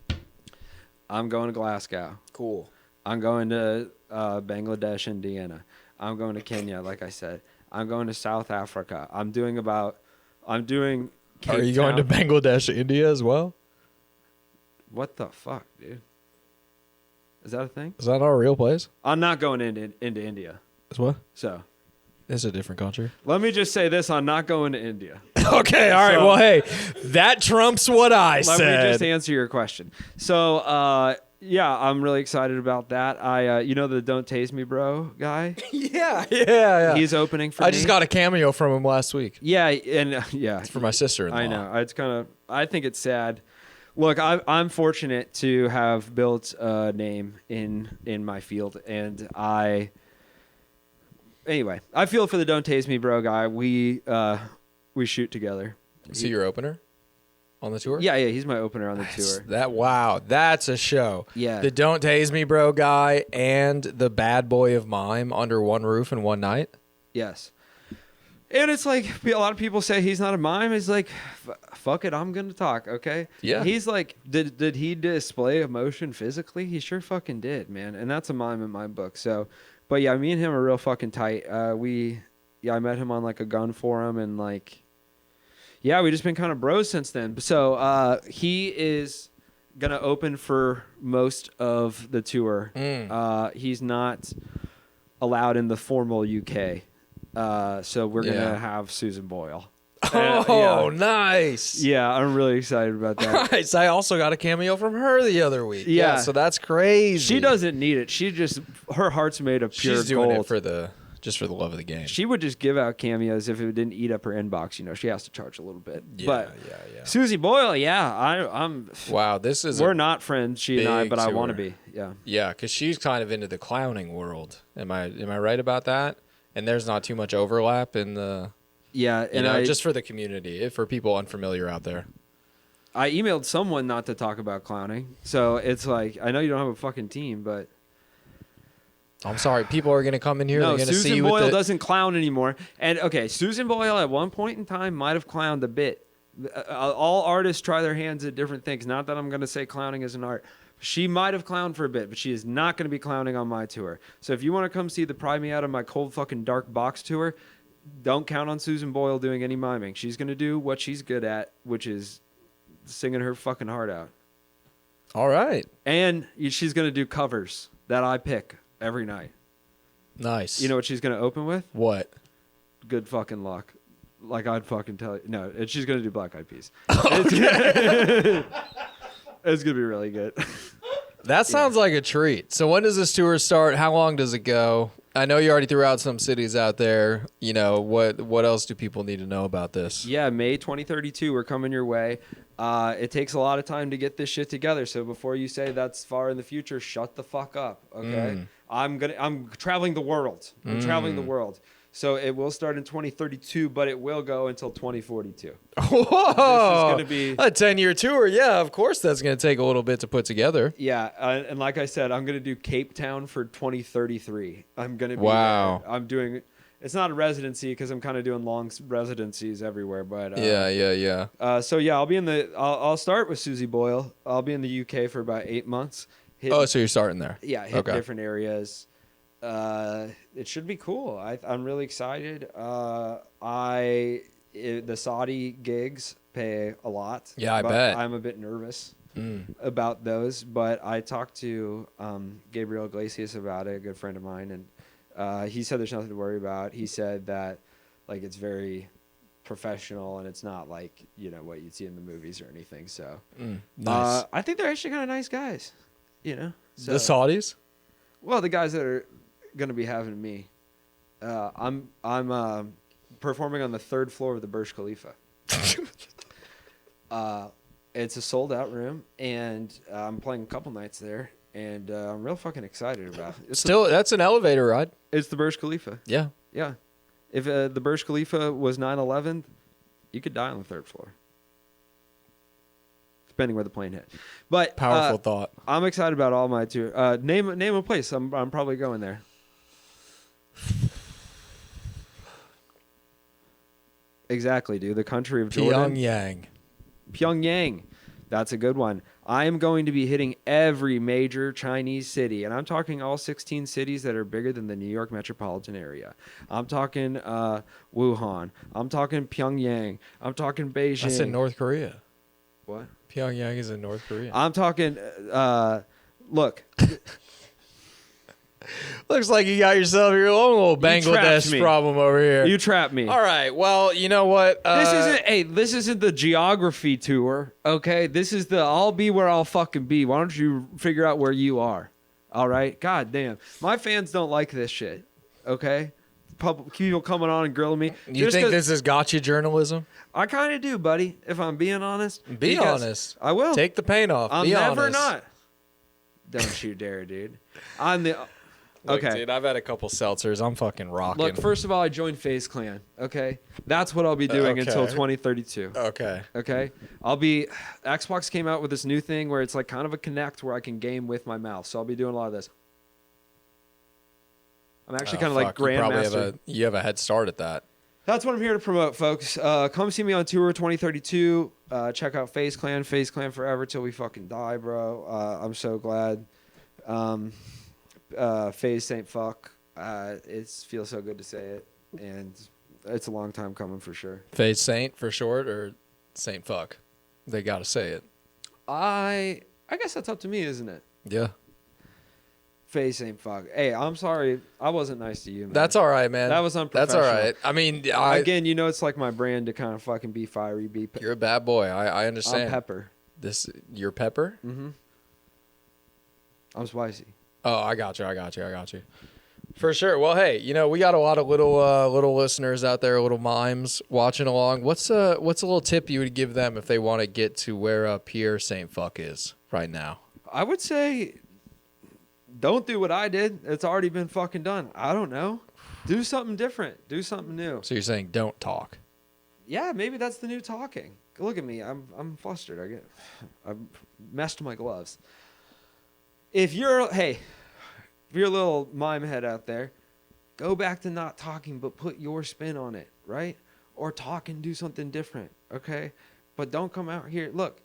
I'm going to Glasgow. Cool. I'm going to Bangladesh, Indiana. I'm going to Kenya, like I said. I'm going to South Africa. I'm doing. Cape Are you going to Town. Bangladesh, India as well? What the fuck, dude? Is that a thing? Is that our real place? I'm not going into India. Is what? So It's a different country. let me just say this: I'm not going to India. Okay, all right. So- Well, hey, that trumps what I Let said. me just answer your question. So, yeah, I'm really excited about that. You know the Don't Tase Me Bro guy? yeah. He's opening for I me. just got a cameo from him last week. Yeah, and yeah. It's for my sister-in-law. I know. It's kind of. I think it's sad. Look, I'm fortunate to have built a name in my field, and anyway, I feel for the Don't Tase Me Bro guy. We shoot together. Is he your opener on the tour? Yeah, he's my opener on the tour. Wow, that's a show. Yeah. The Don't Tase Me Bro guy and the bad boy of Mime under one roof in one night. Yes. And it's like a lot of people say he's not a mime. He's like, fuck it, I'm gonna talk, okay? Yeah. He's like, did he display emotion physically? He sure fucking did, man. And that's a mime in my book. So, but yeah, me and him are real fucking tight. I met him on like a gun forum, and like, yeah, we just been kind of bros since then. So he is gonna open for most of the tour. He's not allowed in the formal UK. So we're gonna have Susan Boyle. Oh, nice. Yeah, I'm really excited about that. Nice. I also got a cameo from her the other week. Yeah. So that's crazy. She doesn't need it. Her heart's made of pure She's doing gold. it just for the love of the game. She would just give out cameos if it didn't eat up her inbox. You know, she has to charge a little bit. Yeah, but yeah. Susie Boyle, I'm. Wow, this is. We're not friends, she and I, big but I want to tour. be. Yeah. Yeah, because she's kind of into the clowning world. Am I right about that? And there's not too much overlap in the. Yeah, and just for the community, for people unfamiliar out there. I emailed someone not to talk about clowning, so it's like I know you don't have a fucking team, but. I'm sorry, people are gonna come in here. No, they're gonna Susan see Boyle doesn't clown anymore. And okay, Susan Boyle at one point in time might have clowned a bit. All artists try their hands at different things. Not that I'm going to say clowning is an art. She might have clowned for a bit, but she is not going to be clowning on my tour. So if you want to come see the Pry Me Out of My Cold Fucking Dark Box tour, don't count on Susan Boyle doing any miming. She's going to do what she's good at, which is singing her fucking heart out. All right. And she's going to do covers that I pick every night. Nice. You know what she's going to open with? What? Good fucking luck. Like I'd fucking tell you. No, she's going to do Black Eyed Peas. It's going to be really good. That sounds like a treat. So when does this tour start? How long does it go? I know you already threw out some cities out there. You know, what else do people need to know about this? Yeah, May 2032, we're coming your way. It takes a lot of time to get this shit together. So before you say that's far in the future, shut the fuck up, okay? I'm traveling the world. I'm traveling the world. So it will start in 2032, but it will go until 2042. Whoa! This is going to be a 10-year tour. Yeah, of course that's going to take a little bit to put together. Yeah, and like I said, I'm going to do Cape Town for 2033. I'm going to be Wow. there. I'm doing it's not a residency because I'm kind of doing long residencies everywhere, but yeah. So yeah, I'll be in the I'll start with Susie Boyle. I'll be in the UK for about 8 months. So you're starting there. Yeah, hit different areas. It should be cool. I'm really excited. The Saudi gigs pay a lot. Yeah, I but bet. I'm a bit nervous about those, but I talked to Gabriel Iglesias about it, a good friend of mine, and he said there's nothing to worry about. He said that like it's very professional and it's not like what you'd see in the movies or anything. So nice. I think they're actually kind of nice guys. So, the Saudis. Well, the guys that are going to be having me. I'm performing on the 3rd floor of the Burj Khalifa. It's a sold out room, and I'm playing a couple nights there, and I'm real fucking excited about it. That's an elevator ride. It's the Burj Khalifa. Yeah. Yeah. If the Burj Khalifa was 9/11, you could die on the 3rd floor. Depending where the plane hit. But powerful thought. I'm excited about all my tour. Name a place. I'm probably going there. Exactly, dude. The country of Jordan. Pyongyang. That's a good one. I am going to be hitting every major Chinese city, and I'm talking all 16 cities that are bigger than the New York metropolitan area. I'm talking Wuhan. I'm talking Pyongyang. I'm talking Beijing. That's in North Korea. What? Pyongyang is in North Korea. I'm talking, look. Looks like you got yourself your own little Bangladesh problem over here. You trapped me. All right. Well, you know what? This isn't the geography tour, okay? This is the I'll be where I'll fucking be. Why don't you figure out where you are? All right? God damn. My fans don't like this shit, okay? People coming on and grilling me. You think this is gotcha journalism? I kind of do, buddy, if I'm being honest. Be honest. I will. Take the paint off. I'm be never honest. not. Don't you dare, dude. I'm the... Look, okay, dude, I've had a couple seltzers. I'm fucking rocking. Look, first of all, I joined FaZe Clan. Okay, that's what I'll be doing until 2032. Okay. I'll be. Xbox came out with this new thing where it's like kind of a Kinect where I can game with my mouth. So I'll be doing a lot of this. I'm actually kind of like Grandmaster. You have a head start at that. That's what I'm here to promote, folks. Come see me on tour 2032. Check out FaZe Clan forever till we fucking die, bro. I'm so glad. FaZe St. Fuck. It feels so good to say it, and it's a long time coming for sure. FaZe Saint for short, or Saint Fuck? They gotta say it. I guess that's up to me, isn't it? Yeah. FaZe St. Fuck. Hey, I'm sorry. I wasn't nice to you, man. That's all right, man. That was unprofessional. That's all right. I mean, again, it's like my brand to kind of fucking be fiery. You're a bad boy. I understand. I'm pepper. You're pepper? Mm-hmm. I'm spicy. Oh, I got you. For sure. Well, hey, we got a lot of little listeners out there, little mimes watching along. What's a little tip you would give them if they want to get to where Pierre St. Fuck is right now? I would say, don't do what I did. It's already been fucking done. I don't know. Do something different. Do something new. So you're saying don't talk? Yeah, maybe that's the new talking. Look at me. I'm flustered. I've messed my gloves. If you're a little mime head out there, go back to not talking, but put your spin on it, right? Or talk and do something different, okay? But don't come out here. Look,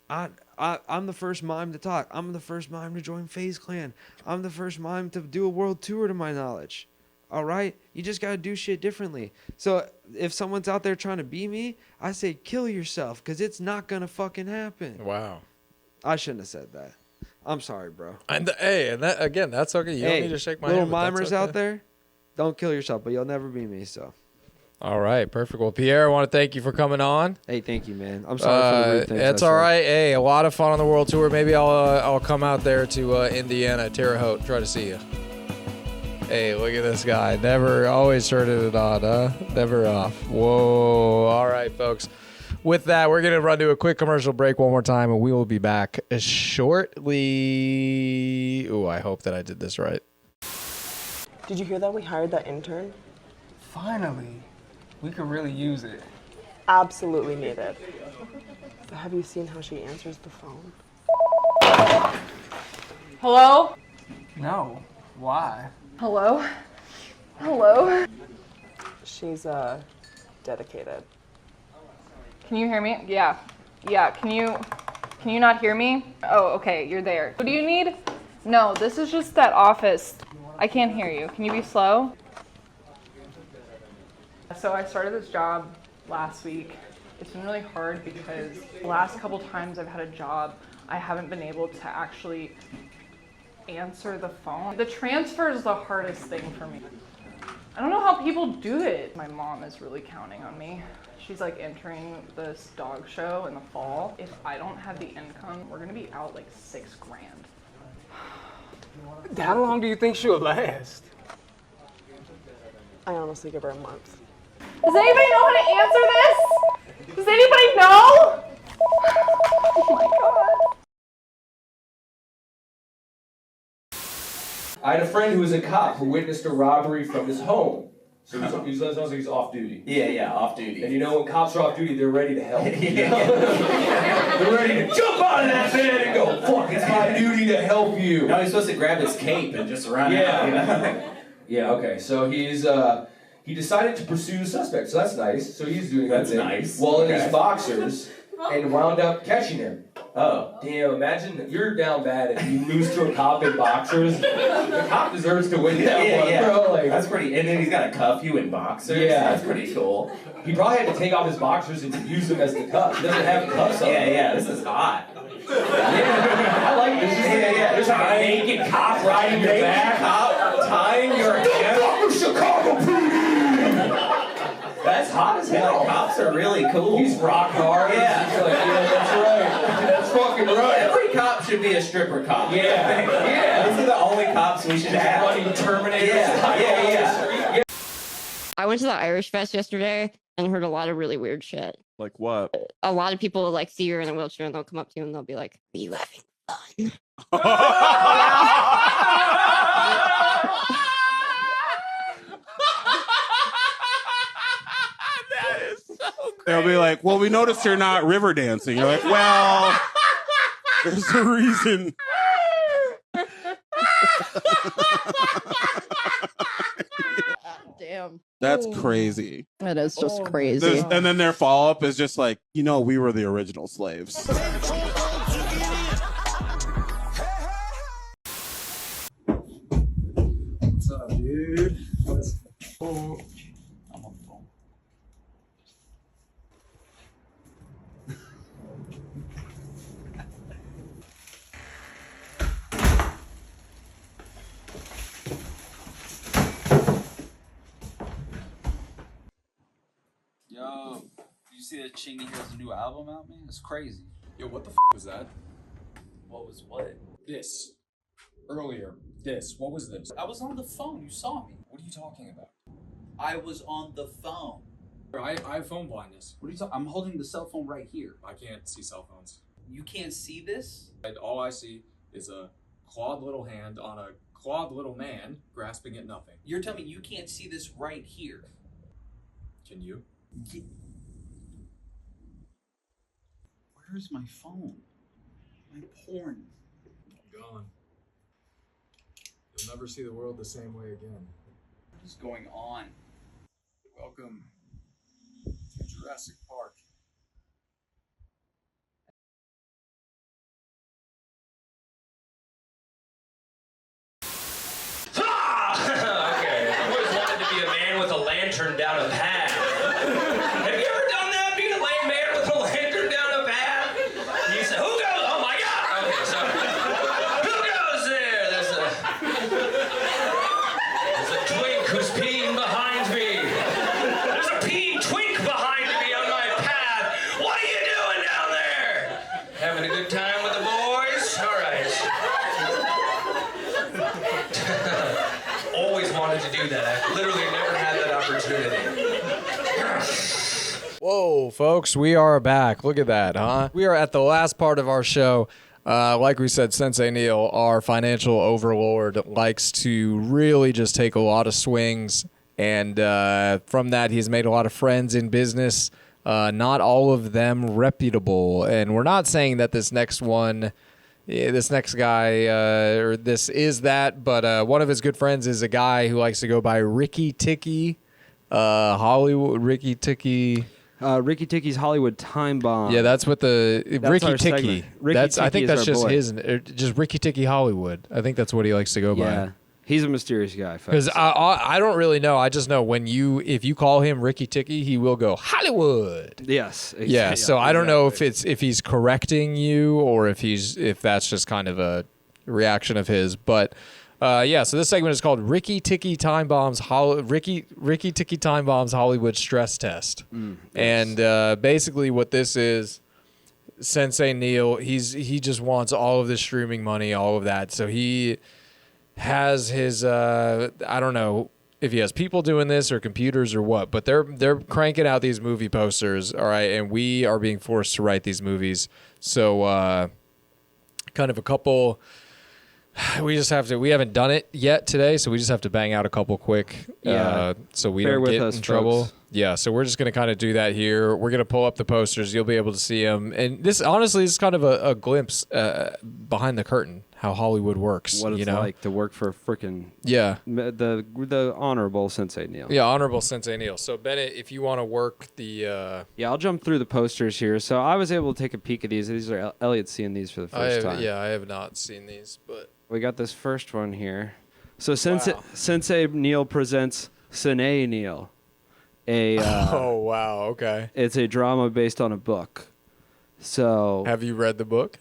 I'm the first mime to talk. I'm the first mime to join FaZe Clan. I'm the first mime to do a world tour to my knowledge. All right? You just got to do shit differently. So if someone's out there trying to be me, I say kill yourself because it's not going to fucking happen. Wow. I shouldn't have said that. I'm sorry, bro. And that again, that's okay. You don't need to shake my hand. Little mimers out there, don't kill yourself, but you'll never be me. So. All right, perfect. Well, Pierre, I want to thank you for coming on. Hey, thank you, man. I'm sorry for the rude things. It's all right. Hey, a lot of fun on the world tour. Maybe I'll come out there to Indiana, Terre Haute, try to see you. Hey, look at this guy. Never, always turning it on, huh? Never off. Whoa. All right, folks. With that, we're going to run to a quick commercial break one more time, and we will be back shortly. Ooh, I hope that I did this right. Did you hear that we hired that intern? Finally. We could really use it. Absolutely need it. Have you seen how she answers the phone? Hello? No. Why? Hello? Hello? She's, dedicated. Can you hear me? Yeah. Yeah, can you not hear me? Oh, okay, you're there. What do you need? No, this is just that office. I can't hear you. Can you be slow? So I started this job last week. It's been really hard because the last couple times I've had a job, I haven't been able to actually answer the phone. The transfer is the hardest thing for me. I don't know how people do it. My mom is really counting on me. She's like entering this dog show in the fall. If I don't have the income, we're gonna be out like $6 grand. How long do you think she'll last? I honestly give her a month. Does anybody know how to answer this? Does anybody know? Oh my God. I had a friend who was a cop who witnessed a robbery from his home. So he sounds like he's off duty. Yeah, off duty. And you know when cops are off duty, they're ready to help. Yeah. They're ready to jump out of that bed and go, fuck, it's my duty to help you. No, he's supposed to grab his cape and just run out. You know? Yeah, okay. So he decided to pursue the suspect, so that's nice. So he's doing That's that thing nice. while in his Okay. boxers and wound up catching him. Oh. Damn, imagine that you're down bad and you lose to a cop in boxers. The cop deserves to win that one, bro. Like, that's pretty, and then he's got to cuff you in boxers. Yeah. That's pretty cool. He probably had to take off his boxers and use them as the cuff. He doesn't have cuffs on. Yeah, this is hot. Yeah, I like this. There's like a naked cop riding your back. Cop tying your hands. Chicago PD! That's hot as hell. Like, cops are really cool. He's rock hard. Yeah. He's like, yeah, that's right. That's fucking right. Every cop should be a stripper cop. Yeah. Those are the only cops we should have. Running Terminator. Yeah. I went to the Irish Fest yesterday and heard a lot of really weird shit. Like what? A lot of people will like see you in a wheelchair and they'll come up to you and they'll be like, "Are you having fun?" They'll be like, well, we noticed you're not river dancing. You're like, well, there's a reason. Damn. That's crazy. That is just crazy. And then their follow-up is just like, we were the original slaves. What's up, dude? What's cool? I'm on the phone. Yo, did you see that Chingy has a new album out, man? It's crazy. Yo, what the was that? What was what? This. Earlier. This. What was this? I was on the phone. You saw me. What are you talking about? I was on the phone. I have phone blindness. What are you talking? I'm holding the cell phone right here. I can't see cell phones. You can't see this? All I see is a clawed little hand on a clawed little man grasping at nothing. You're telling me you can't see this right here? Can you? Where's my phone? My porn. I'm gone. You'll never see the world the same way again. What is going on? Welcome to Jurassic Park. Okay, I've always wanted to be a man with a lantern down a path. Have you ever done that? Being a lame man with a lantern down a path? You say, who goes? Oh my God! Okay, sorry. Who goes there? There's a twink who's peeing behind me. There's a peeing twink behind me on my path. Whoa, folks, we are back. Look at that, huh? We are at the last part of our show. Like we said, Sensei Neil, our financial overlord, likes to really just take a lot of swings. And from that, he's made a lot of friends in business, not all of them reputable. And we're not saying that this next one, this next guy, or this is that, but one of his good friends is a guy who likes to go by Ricky Ticky, Hollywood, Ricky Ticky. Ricky Ticky's Hollywood Time Bomb. Yeah, that's what the Ricky our Ticky. segment. I think that's just boy. his, just Ricky Ticky Hollywood. I think that's what he likes to go Yeah, by. he's a mysterious guy. Because I don't really know. I just know if you call him Ricky Ticky, he will go Hollywood. Yes. Yeah. So I don't know if he's correcting you or if that's just kind of a reaction of his, but. Yeah, so this segment is called Ricky Ticky Time Bombs Ricky Ticky Time Bombs Hollywood Stress Test. Yes. And basically what this is, Sensei Neil, he just wants all of the streaming money, all of that. So he has his I don't know if he has people doing this or computers or what, but they're cranking out these movie posters, all right, and we are being forced to write these movies. So kind of a couple. We haven't done it yet today, so we just have to bang out a couple quick so we Bear don't with get us, in trouble. folks. Yeah, so we're just going to kind of do that here. We're going to pull up the posters. You'll be able to see them. And this, honestly, is kind of a glimpse behind the curtain, how Hollywood works. What it's like to work for frickin' the honorable Sensei Neil. Yeah, honorable Sensei Neil. So, Bennett, if you want to work the... Yeah, I'll jump through the posters here. So I was able to take a peek at these. These are Elliott's seeing these for the first time. Yeah, I have not seen these, but... We got this first one here. So Sensei Neil presents Sensei Neil. Oh, wow, okay. It's a drama based on a book. So have you read the book?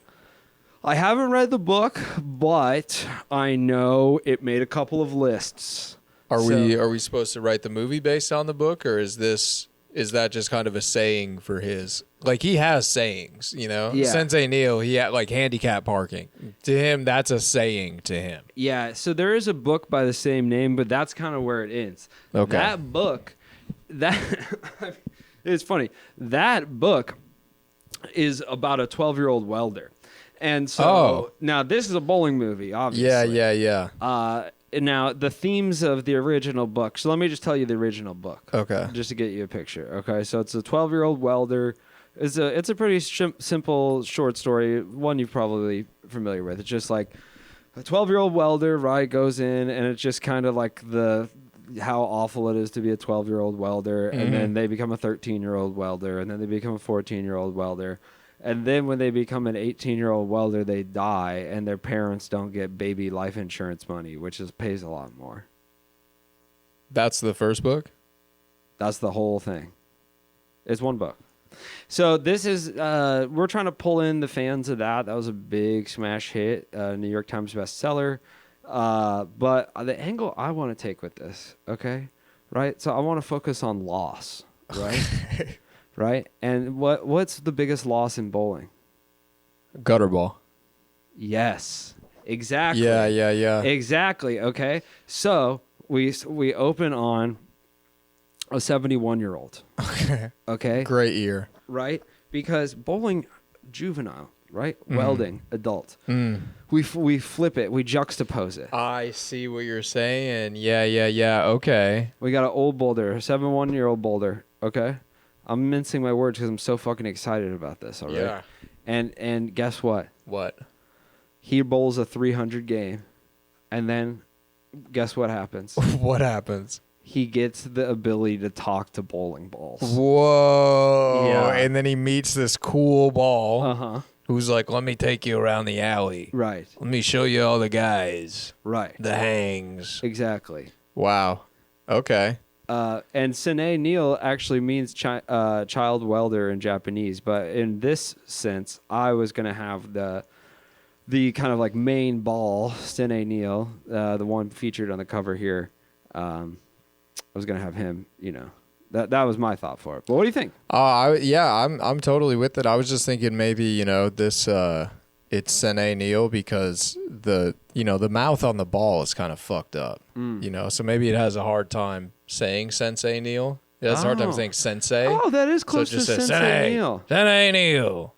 I haven't read the book, but I know it made a couple of lists. Are we supposed to write the movie based on the book, or is that just kind of a saying for his? Like, he has sayings, you know? Yeah. Sensei Neil, he had like handicap parking. To him, that's a saying to him. Yeah, so there is a book by the same name, but that's kind of where it ends. Okay. That book, it's funny. That book is about a 12-year-old welder. And so now this is a bowling movie, obviously. Yeah. Now, the themes of the original book. So let me just tell you the original book. Okay. Just to get you a picture. Okay, so it's a 12-year-old welder. It's a pretty simple short story, one you're probably familiar with. It's just like a 12-year-old welder, right, goes in, and it's just kind of like how awful it is to be a 12-year-old welder, and then they become a 13-year-old welder, and then they become a 14-year-old welder. And then when they become an 18-year-old welder, they die, and their parents don't get baby life insurance money, which pays a lot more. That's the first book? That's the whole thing. It's one book. So this is, we're trying to pull in the fans of that. That was a big smash hit, New York Times bestseller. But the angle I want to take with this, okay, right? So I want to focus on loss, right? Right? And what's the biggest loss in bowling? Gutter ball. Yes, exactly. Yeah. Exactly. Okay. So we open on a 71-year-old. Okay. Great year. Right? Because bowling, juvenile, right? Welding, adult. We flip it. We juxtapose it. I see what you're saying. Yeah. Okay. We got an old boulder, a 71-year-old boulder. Okay. I'm mincing my words because I'm so fucking excited about this. All right. Yeah. And guess what? What? He bowls a 300 game, and then guess what happens? What happens? He gets the ability to talk to bowling balls. Whoa. Yeah. And then he meets this cool ball. Uh-huh. Who's like, let me take you around the alley. Right. Let me show you all the guys. Right. The hangs. Exactly. Wow. Okay. And Sensei Neil actually means child welder in Japanese, but in this sense, I was going to have the kind of like main ball, Sensei Neil, the one featured on the cover here. I was going to have him, you know. That was my thought for it. But what do you think? I'm totally with it. I was just thinking maybe, you know, this it's Sensei Neil because the mouth on the ball is kind of fucked up. You know, so maybe it has a hard time saying Sensei Neil Yeah, it's hard to Oh. think Sensei. Oh, that is close so it just to says, Sensei Neil. Sensei Neil.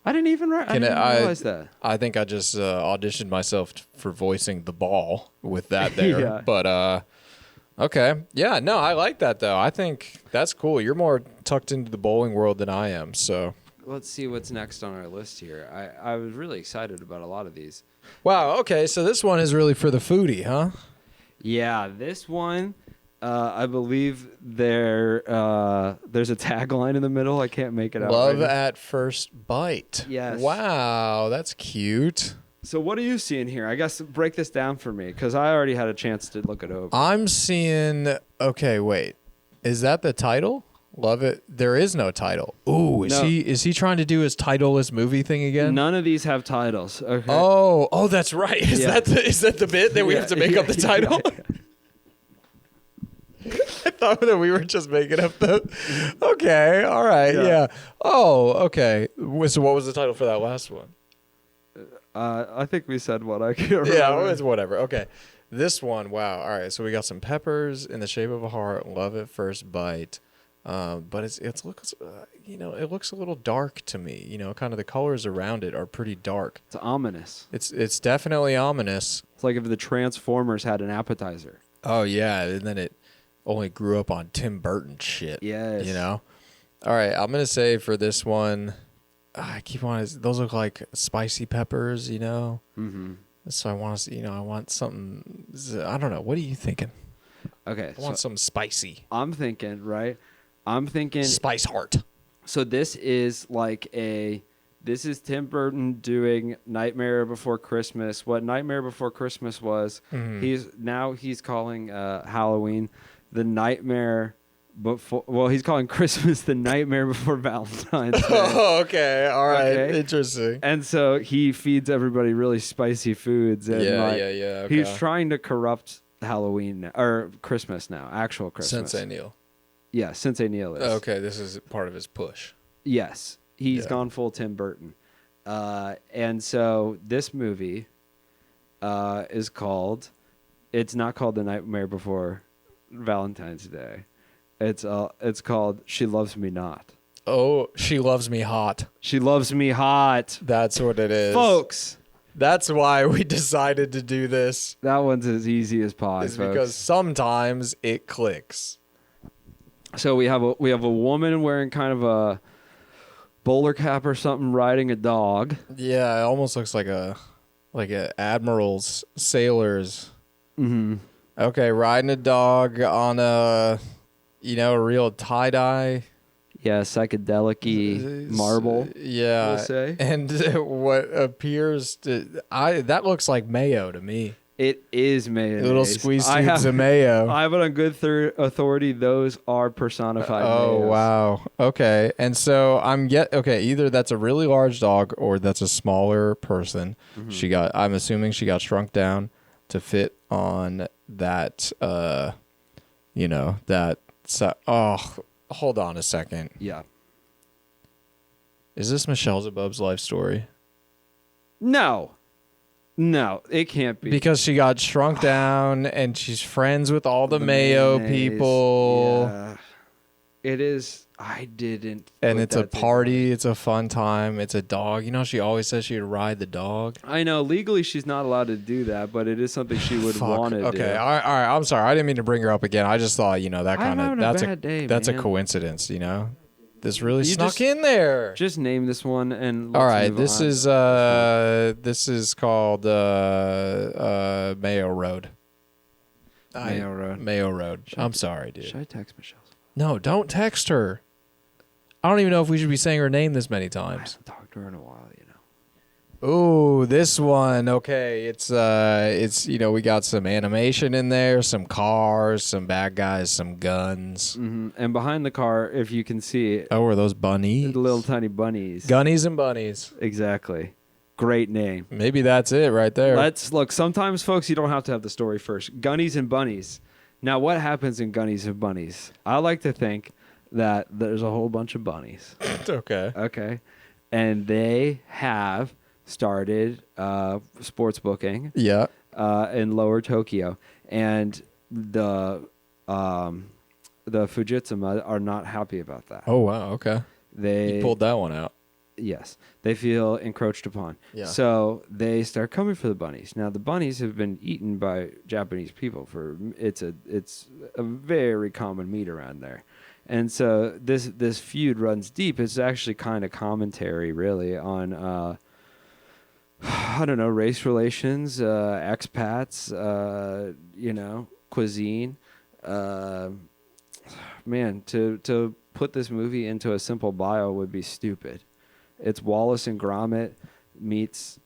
I didn't even realize that. I think I just auditioned myself for voicing the ball with that there. Yeah. But okay, yeah, no, I like that though. I think that's cool. You're more tucked into the bowling world than I am. So Let's see what's next on our list here. I was really excited about a lot of these. wow. Okay, so this one is really for the foodie, huh? Yeah, this one, I believe there's a tagline in the middle. I can't make it out. Love right at first bite. Yes. Wow, that's cute. So what are you seeing here? I guess break this down for me because I already had a chance to look it over. I'm seeing. Okay, wait. Is that the title? Love it. There is no title. Ooh, No. is he trying to do his titleless movie thing again? None of these have titles. Okay. Oh, that's right. Is Yeah. that the bit that we have to make up the title? I thought that we were just making up the. Okay, all right, yeah. Oh, okay. So what was the title for that last one? I think we said what I can't remember. Yeah, it's whatever. Okay. This one, wow. All right, so we got some peppers in the shape of a heart. Love at first bite. But it looks it looks a little dark to me. You know, kind of the colors around it are pretty dark. It's ominous. It's definitely ominous. It's like if the Transformers had an appetizer. Oh yeah, and then it only grew up on Tim Burton shit. Yes. You know. All right, I'm gonna say for this one, I keep on. Those look like spicy peppers. You know. Mm-hmm. So I want to. I want something. I don't know. What are you thinking? Okay. I want something spicy. I'm thinking Spice Heart. So this is this is Tim Burton doing Nightmare Before Christmas. What Nightmare Before Christmas was, he's calling Halloween the Nightmare before. Well, he's calling Christmas the Nightmare Before Valentine's Day. Oh, okay. All right. Okay. Interesting. And so he feeds everybody really spicy foods. And Yeah. Okay. He's trying to corrupt Halloween or Christmas now, actual Christmas. Sensei Neil. Yeah, Sensei Neil is. Okay, this is part of his push. Yes, he's gone full Tim Burton. And so this movie is called, it's not called The Nightmare Before Valentine's Day. It's called She Loves Me Not. Oh, She Loves Me Hot. She Loves Me Hot. That's what it is. Folks. That's why we decided to do this. That one's as easy as pie, Is folks. because sometimes it clicks. So we have a woman wearing kind of a bowler cap or something riding a dog. Yeah, it almost looks like a admiral's sailors. Mm-hmm. Okay, riding a dog on a real tie-dye. Yeah, psychedelic-y marble. Yeah, we'll say. And what appears that looks like mayo to me. It is mayonnaise. Little squeeze tubes of mayo. I have it on good authority. Those are personified. Oh, mayos. wow. Okay. And so either that's a really large dog or that's a smaller person. Mhm. I'm assuming she got shrunk down to fit on that hold on a second. Yeah. Is this Michellezebub's life story? No, it can't be. Because she got shrunk down and she's friends with all the Mayo mayonnaise. people. Yeah. It is. I didn't. And put it's a that party. It's a fun time. It's a dog. You know, she always says she'd ride the dog. I know. Legally, she's not allowed to do that, but it is something she would want to do. Okay. All right. I'm sorry. I didn't mean to bring her up again. I just thought, that kind of having a bad day, that's a man. coincidence. This really You snuck just- in there. Just name this one and. All let's right. move This on. is called Mayo Road. Mayo Road. Mayo Road. I'm sorry, dude. Should I text Michelle? No, don't text her. I don't even know if we should be saying her name this many times. Talked to her in a while, Ooh, this one. Okay, it's we got some animation in there, some cars, some bad guys, some guns. Mm-hmm. And behind the car, if you can see, Oh, are those bunnies? the little tiny bunnies. Gunnies and bunnies. Exactly. Great name. Maybe that's it right there. Let's look. Sometimes, folks, you don't have to have the story first. Gunnies and bunnies. Now, what happens in Gunnies and bunnies? I like to think that there's a whole bunch of bunnies. Okay. Okay. And they have started sports booking. Yeah. In Lower Tokyo, and the the Fuques are not happy about that. Oh wow, okay. They pulled that one out. Yes, they feel encroached upon. Yeah. So they start coming for the bunnies. Now the bunnies have been eaten by Japanese people it's a very common meat around there, and so this feud runs deep. It's actually kind of commentary, really, on I don't know, race relations, expats, cuisine. Man, to put this movie into a simple bio would be stupid. It's Wallace and Gromit meets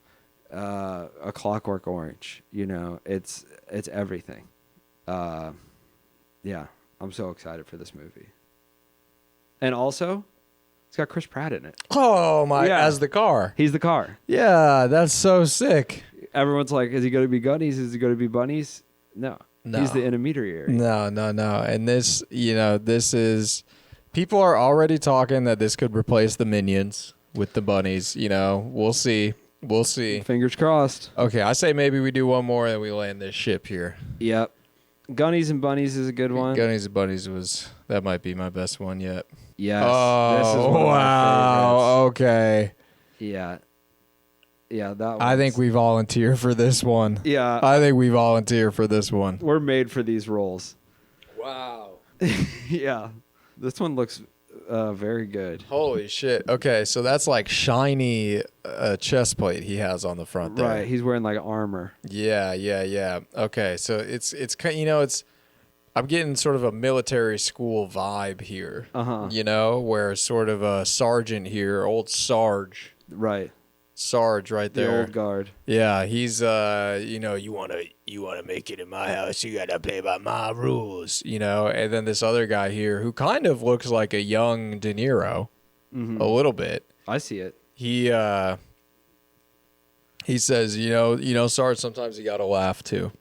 A Clockwork Orange. It's everything. Yeah, I'm so excited for this movie. And also, it's got Chris Pratt in it. Oh my! Yeah. As the car. He's the car. Yeah, that's so sick. Everyone's like, is he going to be Gunnies? Is he going to be Bunnies? No. He's the intermediary. No. And this, this is... People are already talking that this could replace the Minions with the bunnies. We'll see. Fingers crossed. Okay, I say maybe we do one more and we land this ship here. Yep. Gunnies and Bunnies is a good one. Gunnies and Bunnies that might be my best one yet. Yes. Oh, this is one wow. of my favorites. Okay. Yeah. Yeah, that one. I think we volunteer for this one. Yeah. I think we volunteer for this one. We're made for these roles. Wow. Yeah. This one looks very good. Holy shit. Okay, so that's like shiny chest plate he has on the front there. Right. He's wearing like armor. Yeah. Okay, so it's I'm getting sort of a military school vibe here. Where sort of a sergeant here, old Sarge. Right. Sarge right there. The old guard. Yeah, he's you wanna make it in my house, you gotta play by my rules, and then this other guy here who kind of looks like a young De Niro. Mm-hmm. A little bit. I see it. He says, Sarge, sometimes you gotta laugh too.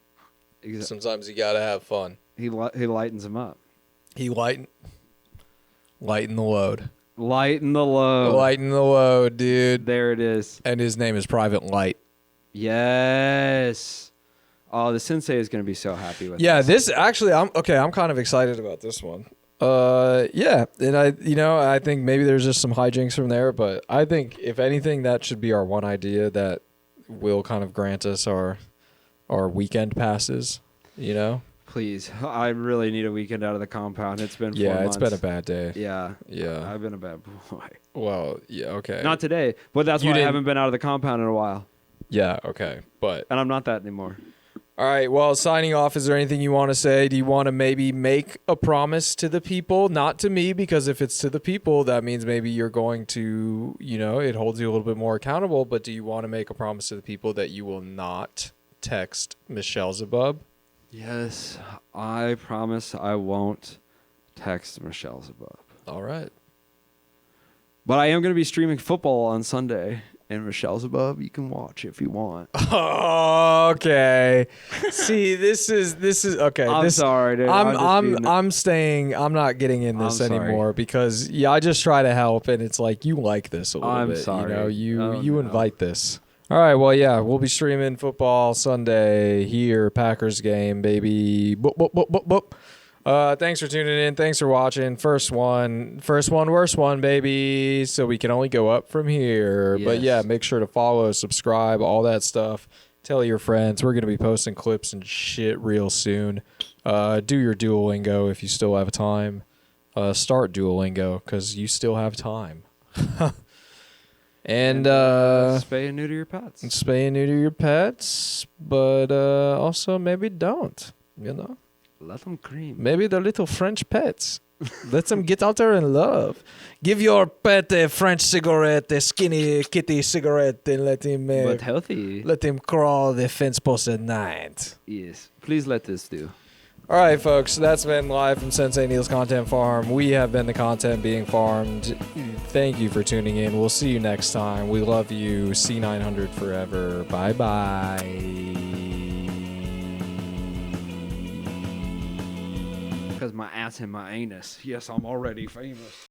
Sometimes you gotta have fun. He lightens him up. He lighten the load. Lighten the load. Lighten the load, dude. There it is. And his name is Private Light. Yes. Oh, the sensei is going to be so happy with Yeah, this. this actually, I'm kind of excited about this one. Yeah, and I think maybe there's just some hijinks from there, but I think if anything, that should be our one idea that will kind of grant us our weekend passes, Please, I really need a weekend out of the compound. It's been 4 months. It's been a bad day. Yeah. Yeah. I've been a bad boy. Well, yeah, okay. Not today, but that's why I haven't been out of the compound in a while. Yeah, okay. But and I'm not that anymore. All right, well, signing off, is there anything you want to say? Do you want to maybe make a promise to the people? Not to me, because if it's to the people, that means maybe you're going to, it holds you a little bit more accountable, but do you want to make a promise to the people that you will not text Michellezebub? Yes, I promise I won't text Michellezebub. All right. But I am going to be streaming football on Sunday, and Michellezebub, you can watch if you want. Okay. See, this is okay. I'm sorry, dude. I'm staying. I'm not getting in this anymore because I just try to help, and it's like you like this a little bit. Sorry. You invite this. All right, well, yeah, we'll be streaming football Sunday here, Packers game, baby. Boop, boop, boop, boop, boop. Thanks for tuning in. Thanks for watching. First one, worst one, baby. So we can only go up from here. Yes. But yeah, make sure to follow, subscribe, all that stuff. Tell your friends. We're going to be posting clips and shit real soon. Do your Duolingo if you still have time. Start Duolingo because you still have time. And spay and neuter your pets. Spay and neuter your pets, but also maybe don't, Let them cream. Maybe they're little French pets. Let them get out there and love. Give your pet a French cigarette, a skinny kitty cigarette, and let him... but healthy. Let him crawl the fence post at night. Yes. Please let this do. All right, folks, that's been live from Sensei Neil's Content Farm. We have been the content being farmed. Thank you for tuning in. We'll see you next time. We love you. C900 forever. Bye-bye. Because my ass and my anus. Yes, I'm already famous.